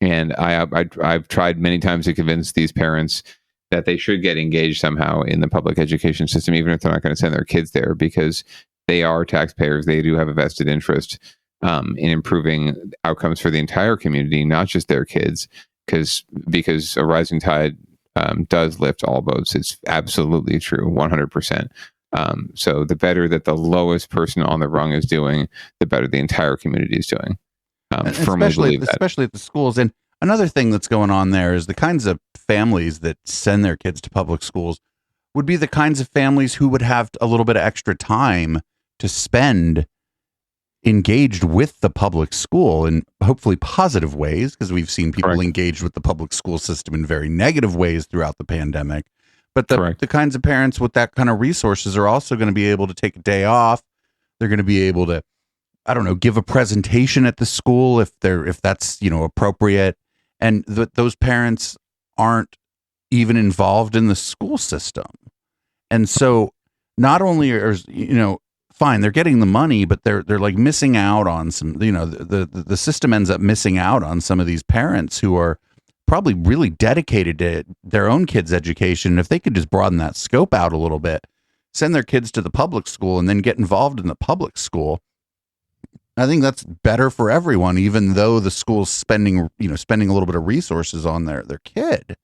Speaker 2: And I've tried many times to convince these parents that they should get engaged somehow in the public education system, even if they're not going to send their kids there, because they are taxpayers. They do have a vested interest in improving outcomes for the entire community, not just their kids, because a rising tide does lift all boats. It's absolutely true, 100%. So the better that the lowest person on the rung is doing, the better the entire community is doing.
Speaker 3: Especially at the schools. And another thing that's going on there is the kinds of families that send their kids to public schools would be the kinds of families who would have a little bit of extra time to spend engaged with the public school in hopefully positive ways, because we've seen people engaged with the public school system in very negative ways throughout the pandemic. But the kinds of parents with that kind of resources are also going to be able to take a day off. They're going to be able to, I don't know, give a presentation at the school if that's, appropriate. And those parents aren't even involved in the school system. And so not only are, fine, they're getting the money, but they're like missing out on some, the system ends up missing out on some of these parents who are probably really dedicated to their own kids' education. If they could just broaden that scope out a little bit, send their kids to the public school and then get involved in the public school, I think that's better for everyone, even though the school's spending a little bit of resources on their kid.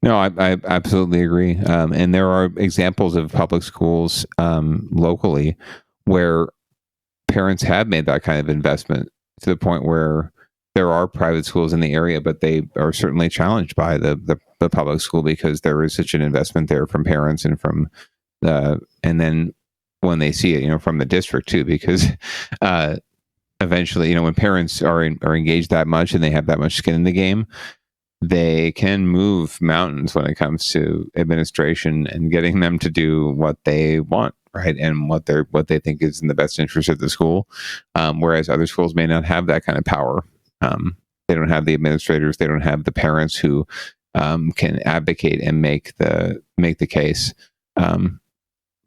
Speaker 2: No, I absolutely agree. And there are examples of public schools locally where parents have made that kind of investment to the point where there are private schools in the area, but they are certainly challenged by the public school because there is such an investment there from parents and from and then when they see it, from the district too, because eventually, when parents are engaged that much and they have that much skin in the game, they can move mountains when it comes to administration and getting them to do what they want, right, and what they think is in the best interest of the school. Whereas other schools may not have that kind of power. They don't have the administrators. They don't have the parents who can advocate and make the case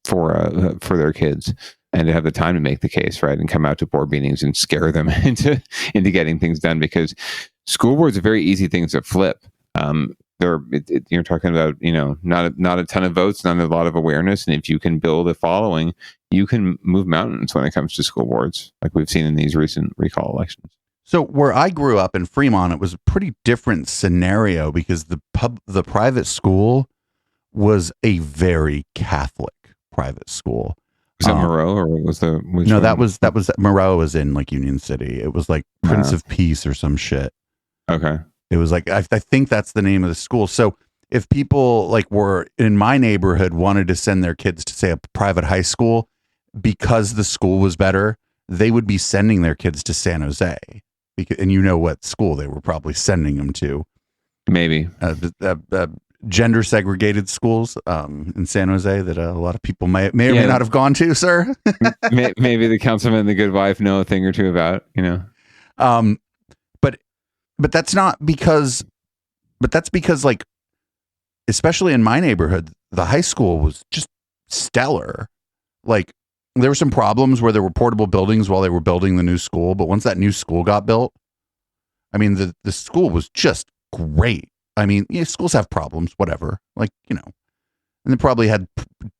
Speaker 2: for their kids, and to have the time to make the case, right, and come out to board meetings and scare them into getting things done, because school boards are very easy things to flip. You're talking about not a ton of votes, not a lot of awareness, and if you can build a following, you can move mountains when it comes to school boards, like we've seen in these recent recall elections.
Speaker 3: So where I grew up in Fremont, it was a pretty different scenario because the private school was a very Catholic private school.
Speaker 2: Was that Moreau, or was the
Speaker 3: no? That was Moreau was in like Union City. It was like Prince of Peace or some shit.
Speaker 2: Okay.
Speaker 3: It was like I think that's the name of the school. So if people like were in my neighborhood wanted to send their kids to say a private high school because the school was better, they would be sending their kids to San Jose. And you know what school they were probably sending them to?
Speaker 2: Maybe
Speaker 3: gender segregated schools in San Jose that a lot of people may or may not have gone to, sir.
Speaker 2: Maybe the councilman and the good wife know a thing or two about,
Speaker 3: But that's not because, that's because like, especially in my neighborhood, the high school was just stellar. Like there were some problems where there were portable buildings while they were building the new school. But once that new school got built, I mean, the school was just great. I mean, schools have problems, whatever, and they probably had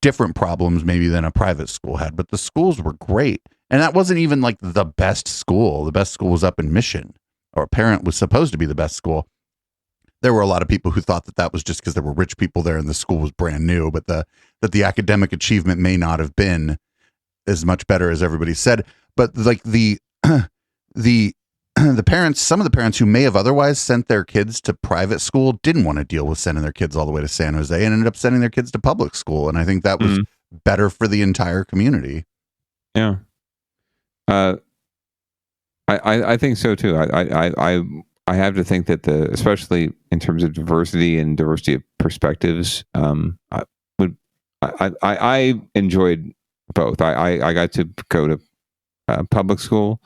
Speaker 3: different problems maybe than a private school had, but the schools were great. And that wasn't even like the best school. The best school was up in Mission, or Parent was supposed to be the best school. There were a lot of people who thought that was just because there were rich people there and the school was brand new, but that the academic achievement may not have been as much better as everybody said. But like the parents, some of the parents who may have otherwise sent their kids to private school didn't want to deal with sending their kids all the way to San Jose and ended up sending their kids to public school. And I think that was better for the entire community.
Speaker 2: Yeah. I think so too. I have to think that especially in terms of diversity and diversity of perspectives, I enjoyed both. I got to go to public school,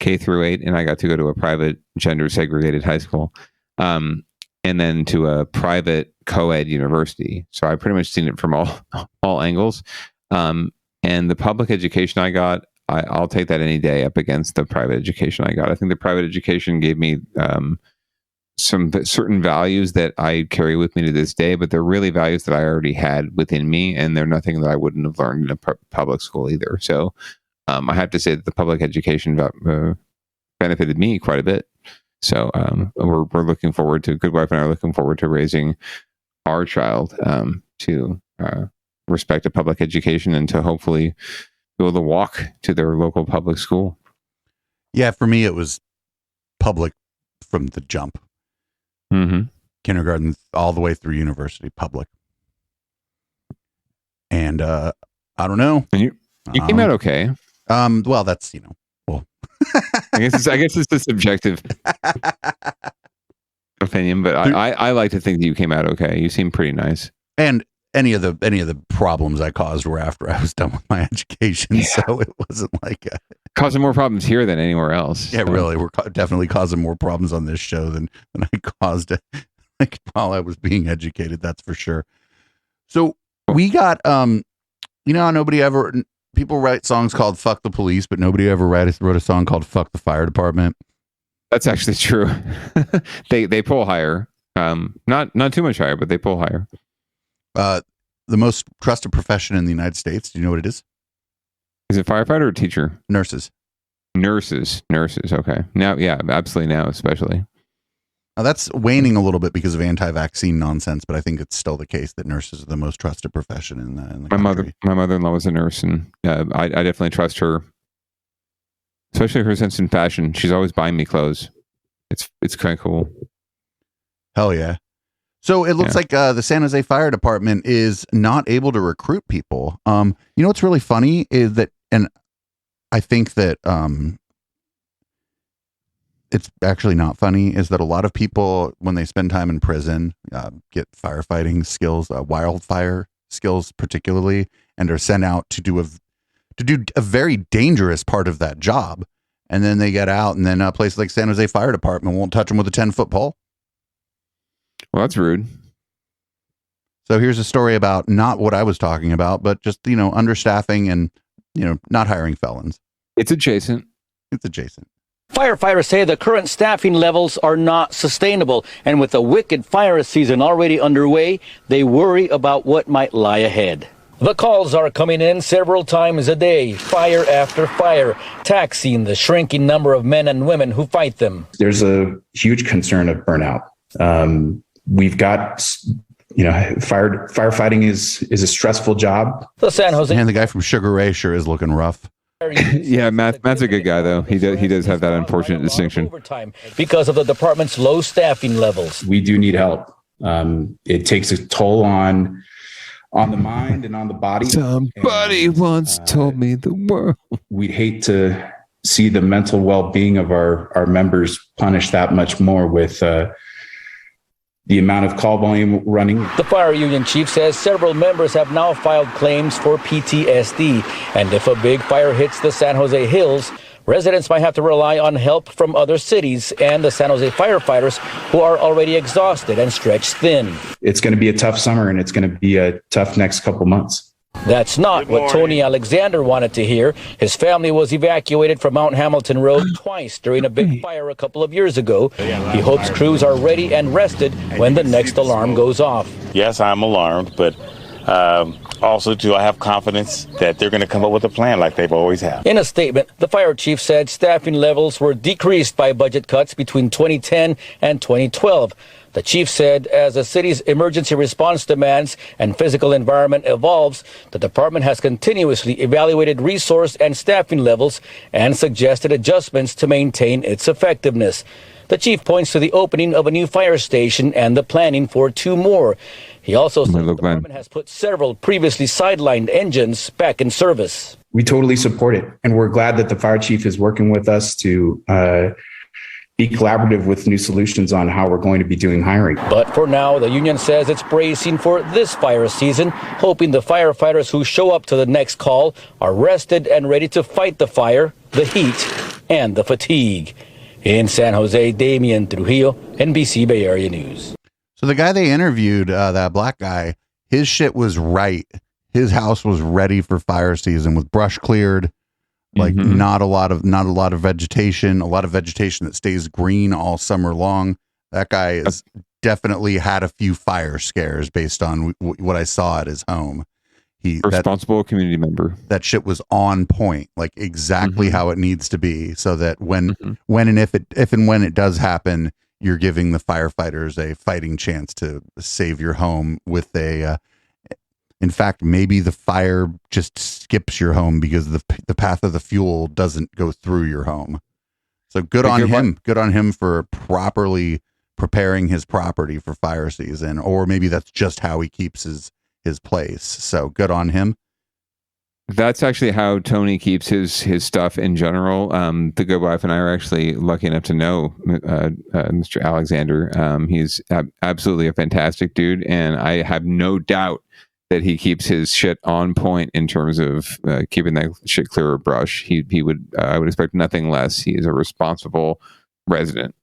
Speaker 2: K through 8, and I got to go to a private gender segregated high school, and then to a private co-ed university. So I pretty much seen it from all angles. And the public education I got, I'll take that any day up against the private education I got. I think the private education gave me some certain values that I carry with me to this day, but they're really values that I already had within me, and they're nothing that I wouldn't have learned in a public school either. So I have to say that the public education benefited me quite a bit. So we're looking forward to, Good Wife and I are looking forward to raising our child to respect a public education and to hopefully be able to walk to their local public school.
Speaker 3: Yeah, for me, it was public from the jump.
Speaker 2: Mm-hmm.
Speaker 3: Kindergarten all the way through university, public. And I don't know.
Speaker 2: And you came out okay.
Speaker 3: Well, that's, well,
Speaker 2: I guess it's a subjective opinion, but I like to think that you came out okay. You seem pretty nice.
Speaker 3: And any of the problems I caused were after I was done with my education, so it wasn't like
Speaker 2: causing more problems here than anywhere else.
Speaker 3: Yeah, so. Really, we're definitely causing more problems on this show than I caused like while I was being educated. That's for sure. So we got how people write songs called "Fuck the Police," but nobody ever wrote a song called "Fuck the Fire Department."
Speaker 2: That's actually true. They pull higher, not too much higher, but they pull higher.
Speaker 3: The most trusted profession in the United States. Do you know what it is?
Speaker 2: Is it firefighter or teacher?
Speaker 3: Nurses.
Speaker 2: Okay. Now, yeah, absolutely now, especially.
Speaker 3: That's waning a little bit because of anti-vaccine nonsense, but I think it's still the case that nurses are the most trusted profession in the country.
Speaker 2: My mother-in-law was a nurse, and I definitely trust her, especially her sense in fashion. She's always buying me clothes. It's kind of cool.
Speaker 3: Hell yeah. So it looks like the San Jose Fire Department is not able to recruit people. What's really funny is that, and I think that it's actually not funny, is that a lot of people, when they spend time in prison, get firefighting skills, wildfire skills particularly, and are sent out to do a very dangerous part of that job. And then they get out, and then a place like San Jose Fire Department won't touch them with a 10-foot pole.
Speaker 2: Well, that's rude.
Speaker 3: So here's a story about not what I was talking about, but just, understaffing and, not hiring felons.
Speaker 2: It's adjacent.
Speaker 6: Firefighters say the current staffing levels are not sustainable. And with the wicked fire season already underway, they worry about what might lie ahead. The calls are coming in several times a day, fire after fire, taxing the shrinking number of men and women who fight them.
Speaker 8: There's a huge concern of burnout. We've got, firefighting is a stressful job.
Speaker 6: The San Jose
Speaker 3: and the guy from Sugar Ray sure is looking rough.
Speaker 2: Yeah, Matt's a good guy though. He does have that unfortunate distinction.
Speaker 6: Because of the department's low staffing levels.
Speaker 8: We do need help. It takes a toll on the mind and on the body.
Speaker 2: Somebody once told me the world.
Speaker 8: We'd hate to see the mental well-being of our members punished that much more with the amount of call volume running.
Speaker 6: The fire union chief says several members have now filed claims for PTSD. And if a big fire hits the San Jose Hills, residents might have to rely on help from other cities and the San Jose firefighters who are already exhausted and stretched thin.
Speaker 8: It's going to be a tough summer, and it's going to be a tough next couple months.
Speaker 6: That's not what Tony Alexander wanted to hear. His family was evacuated from Mount Hamilton Road twice during a big fire a couple of years ago. He hopes crews are ready and rested when the next alarm goes off.
Speaker 23: Yes, I'm alarmed, but also do I have confidence that they're going to come up with a plan like they've always had.
Speaker 6: In a statement, the fire chief said staffing levels were decreased by budget cuts between 2010 and 2012. The chief said as the city's emergency response demands and physical environment evolves, the department has continuously evaluated resource and staffing levels and suggested adjustments to maintain its effectiveness. The chief points to the opening of a new fire station and the planning for 2 more. He also said the department has put several previously sidelined engines back in service.
Speaker 8: We totally support it, and we're glad that the fire chief is working with us to be collaborative with new solutions on how we're going to be doing hiring.
Speaker 6: But for now, the union says it's bracing for this fire season, hoping the firefighters who show up to the next call are rested and ready to fight the fire, the heat, and the fatigue. In San Jose, Damian Trujillo, NBC Bay Area News.
Speaker 3: So the guy they interviewed, that black guy, his shit was right. His house was ready for fire season with brush cleared, like not a lot of vegetation, a lot of vegetation that stays green all summer long. That guy has definitely had a few fire scares based on what I saw at his home.
Speaker 2: Responsible community member.
Speaker 3: That shit was on point, like exactly how it needs to be, so that when and if and when it does happen, you're giving the firefighters a fighting chance to save your home with a. In fact, maybe the fire just skips your home because the path of the fuel doesn't go through your home. So good on him. Good on him for properly preparing his property for fire season, or maybe that's just how he keeps his place. So good on him.
Speaker 2: That's actually how Tony keeps his stuff in general. The Good Wife and I are actually lucky enough to know Mr. Alexander. He's absolutely a fantastic dude, and I have no doubt that he keeps his shit on point in terms of keeping that shit clear of brush. He would I would expect nothing less. He is a responsible resident.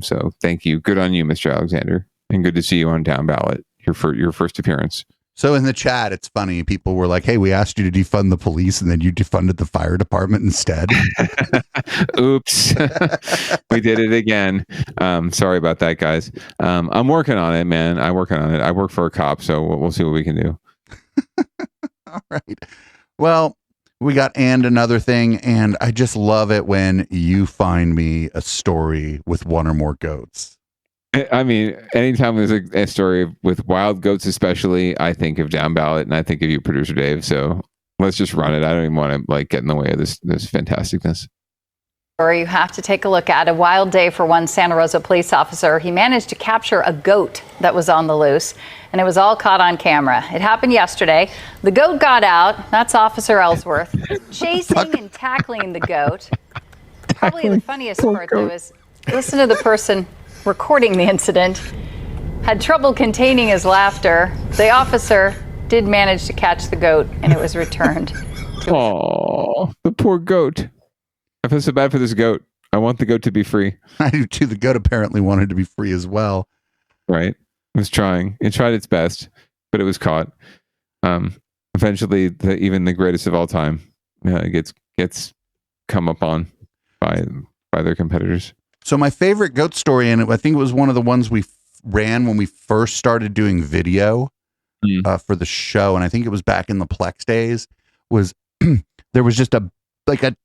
Speaker 2: So thank you. Good on you, Mr. Alexander, and good to see you on Down Ballot. Your first appearance.
Speaker 3: So in the chat, it's funny. People were like, "Hey, we asked you to defund the police, and then you defunded the fire department instead."
Speaker 2: Oops, we did it again. Sorry about that, guys. I'm working on it, man. I'm working on it. I work for a cop, so we'll see what we can do.
Speaker 3: All right. Well, we got another thing, and I just love it when you find me a story with one or more goats.
Speaker 2: I mean, anytime there's a story with wild goats, especially, I think of Down Ballot, and I think of you, Producer Dave. So let's just run it. I don't even want to get in the way of this fantasticness.
Speaker 4: Or you have to take a look at a wild day for one Santa Rosa police officer. He managed to capture a goat that was on the loose, and it was all caught on camera. It happened yesterday. The goat got out. That's Officer Ellsworth chasing and tackling the goat. Probably the funniest part, though, is listen to the person recording the incident. Had trouble containing his laughter. The officer did manage to catch the goat, and it was returned.
Speaker 2: Oh, the poor goat. I feel so bad for this goat. I want the goat to be free.
Speaker 3: I do too. The goat apparently wanted to be free as well.
Speaker 2: Right. It was trying. It tried its best, but it was caught. Eventually, even the greatest of all time gets come upon by their competitors.
Speaker 3: So my favorite goat story, and I think it was one of the ones we ran when we first started doing video for the show, and I think it was back in the Plex days, was there was just a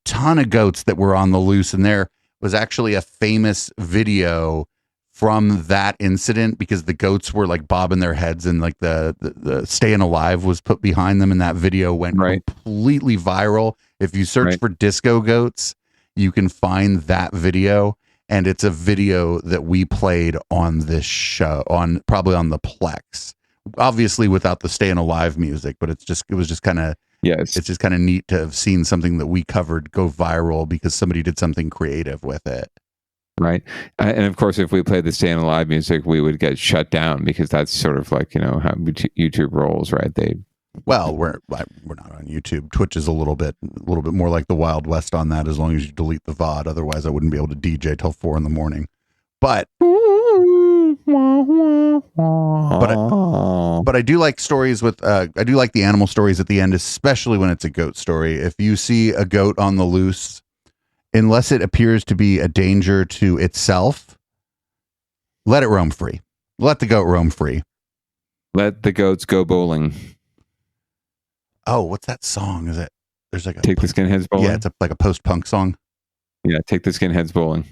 Speaker 3: ton of goats that were on the loose, and there was actually a famous video from that incident because the goats were like bobbing their heads, and like the staying alive was put behind them, and that video went completely viral. If you search for disco goats, you can find that video. And it's a video that we played on this show, probably on the Plex, obviously without the Staying Alive music, but it was just kind of, it's just kind of neat to have seen something that we covered go viral because somebody did something creative with it.
Speaker 2: Right. And of course, if we played the Staying Alive music, we would get shut down because that's sort of like, how YouTube rolls, right?
Speaker 3: Well, we're not on YouTube. Twitch is a little bit more like the Wild West on that, as long as you delete the VOD. Otherwise, I wouldn't be able to DJ till 4 a.m. But I do like stories with I do like the animal stories at the end, especially when it's a goat story. If you see a goat on the loose, unless it appears to be a danger to itself, let it roam free. Let the goat roam free.
Speaker 2: Let the goats go bowling.
Speaker 3: Oh, what's that song? Is it? There's like
Speaker 2: Take the Skinheads Bowling.
Speaker 3: Yeah, it's like a post-punk song.
Speaker 2: Yeah, Take the Skinheads Bowling.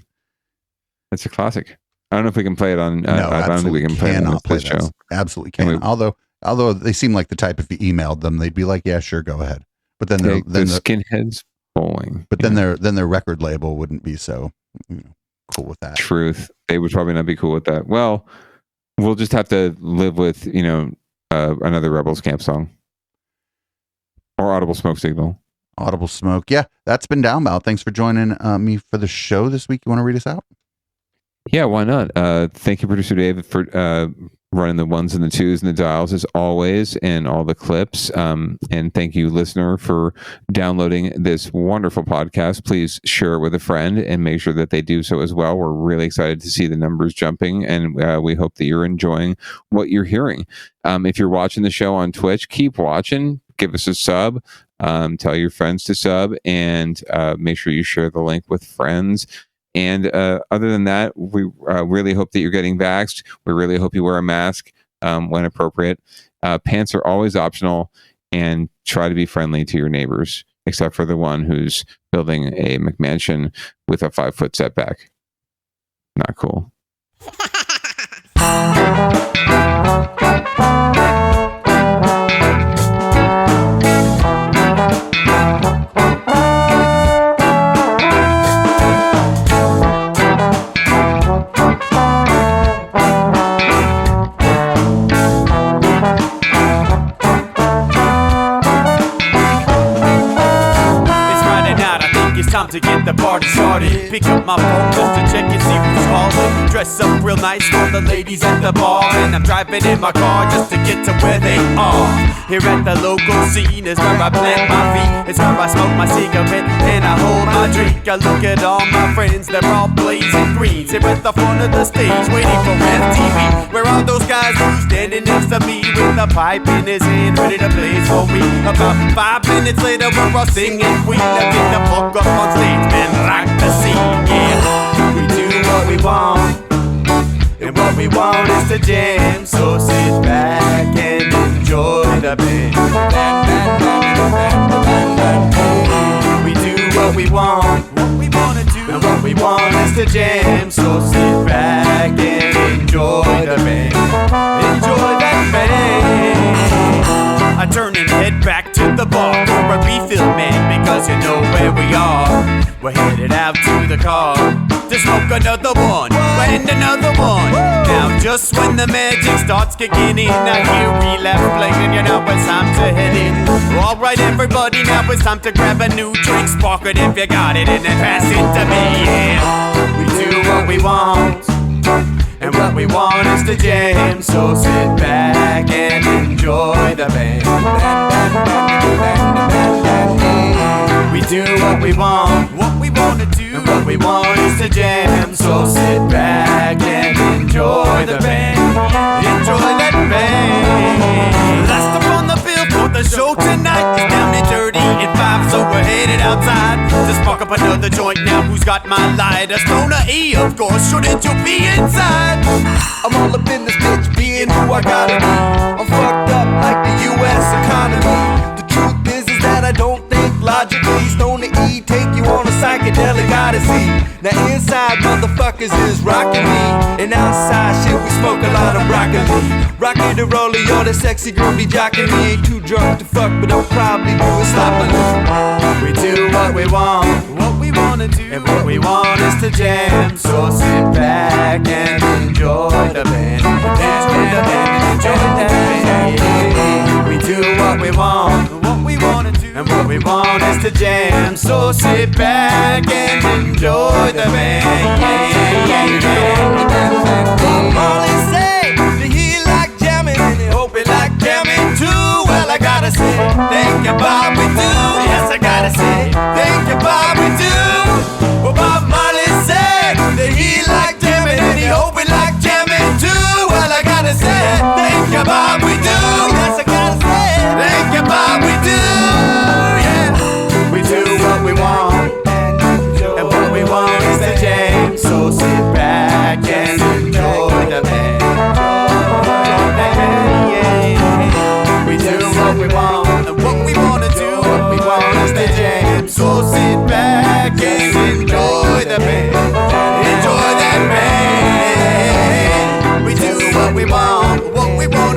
Speaker 2: That's a classic. I don't know if we can play it on.
Speaker 3: No,
Speaker 2: I don't think we can play it on this show.
Speaker 3: Absolutely can. Although they seem like the type, if you emailed them, they'd be like, "Yeah, sure, go ahead." But then
Speaker 2: the Skinheads Bowling.
Speaker 3: But then their record label wouldn't be so cool with that.
Speaker 2: Truth, they would probably not be cool with that. Well, we'll just have to live with another Rebels Camp song. Or Audible Smoke Signal.
Speaker 3: Audible Smoke. Yeah, that's been Down Ballot. Thanks for joining me for the show this week. You want to read us out?
Speaker 2: Yeah, why not? Thank you, Producer David, for running the ones and the twos and the dials as always, and all the clips. And thank you, listener, for downloading this wonderful podcast. Please share it with a friend and make sure that they do so as well. We're really excited to see the numbers jumping, and we hope that you're enjoying what you're hearing. If you're watching the show on Twitch, keep watching. Give us a sub. Tell your friends to sub, and make sure you share the link with friends. And other than that, we really hope that you're getting vaxxed. We really hope you wear a mask when appropriate. Pants are always optional, and try to be friendly to your neighbors, except for the one who's building a McMansion with a 5-foot setback. Not cool.
Speaker 9: Time to get the party started. Pick up my phone just to check and see who's calling. Dress up real nice for the ladies at the bar, and I'm driving in my car just to get to where they are. Here at the local scene is where I plant my feet. It's where I smoke my cigarette and I hold my drink. I look at all my friends, they're all blazing green. Here at the front of the stage waiting for MTV. Where are those guys who's standing next to me with a pipe in his hand ready to blaze for me? About 5 minutes later we're all singing Queen. Now get the fuck up on stage, man, rock the scene, yeah. We do what we want, and what we want is to jam. So sit back and enjoy the band. We do what we want, and what we want is to jam. So sit back and enjoy the band. Enjoy that band. I turn and head back to the bar for a refill, man, because you know where we are. We're headed out to the car to smoke another one and another one. Now just when the magic starts kicking in, I hear relapse playing, you know it's time to head in. Alright everybody, now it's time to grab a new drink. Spark it if you got it and then pass it to me, yeah. We do what we want, and what we want is to jam. So sit back and enjoy the band. We do what we want to do, and what we want is to jam. So sit back and enjoy the band. Enjoy that band. Last up on the bill for the show tonight is Down and Dirty at 5, so we're headed outside to spark up another joint. Now who's got my lighter? Stoner E, of course, shouldn't you be inside? I'm all up in this bitch, being who I gotta be. I'm fucked up like the U.S. economy. The truth is that I don't think logically. Stoner E take you on a psychedelic odyssey. Now inside motherfuckers is rocking me, and outside shit we smoke a lot of broccoli. Rocky the roller, yo, that sexy girl be jocking me. Ain't too drunk to fuck, but I'll probably do it sloppily. We do what we want to do, and what we want is to jam. So sit back and enjoy the band. Enjoy the band, enjoy the band. We do what we want to do, and what we want is to jam. So sit back and enjoy the band. Yeah, yeah, yeah. Molly say that he like jamming, and he hope he like jamming too. Well, I gotta say, thank you, Bob, we do. Yes, I gotta say, thank you, Bob, we do. Well, Bob Marley said that he like jamming, and he hope he like jamming too. Well, I gotta say, thank you, Bob, we do. Yes, I gotta say, thank you, Bob, we do. Yeah, we do what we want, and what we want is to jam. So sit back and enjoy the band. Yeah, we do what we want, and what we want to do, what we want is to jam. So sit back and enjoy the band. Enjoy that band. We do what we want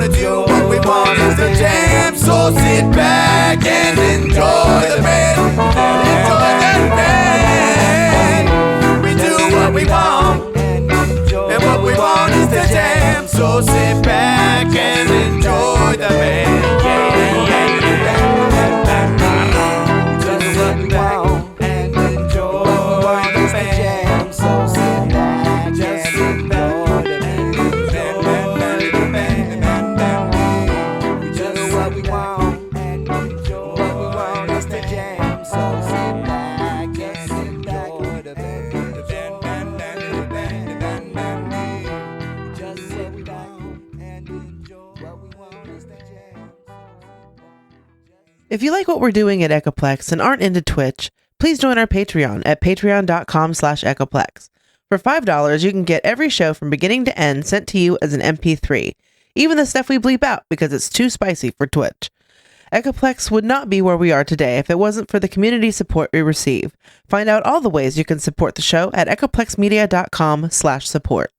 Speaker 9: to do, what we want is to jam. So sit back and enjoy the band. Enjoy that band. We do what we want, and what we want is to jam. So sit back and enjoy the band. Yeah, yeah, yeah. Just sit back and enjoy the band. So sit back, just sit
Speaker 10: If you like what we're doing at Echoplex and aren't into Twitch, please join our Patreon at patreon.com/Echoplex. For $5, you can get every show from beginning to end sent to you as an MP3, even the stuff we bleep out because it's too spicy for Twitch. Echoplex would not be where we are today if it wasn't for the community support we receive. Find out all the ways you can support the show at echoplexmedia.com/support.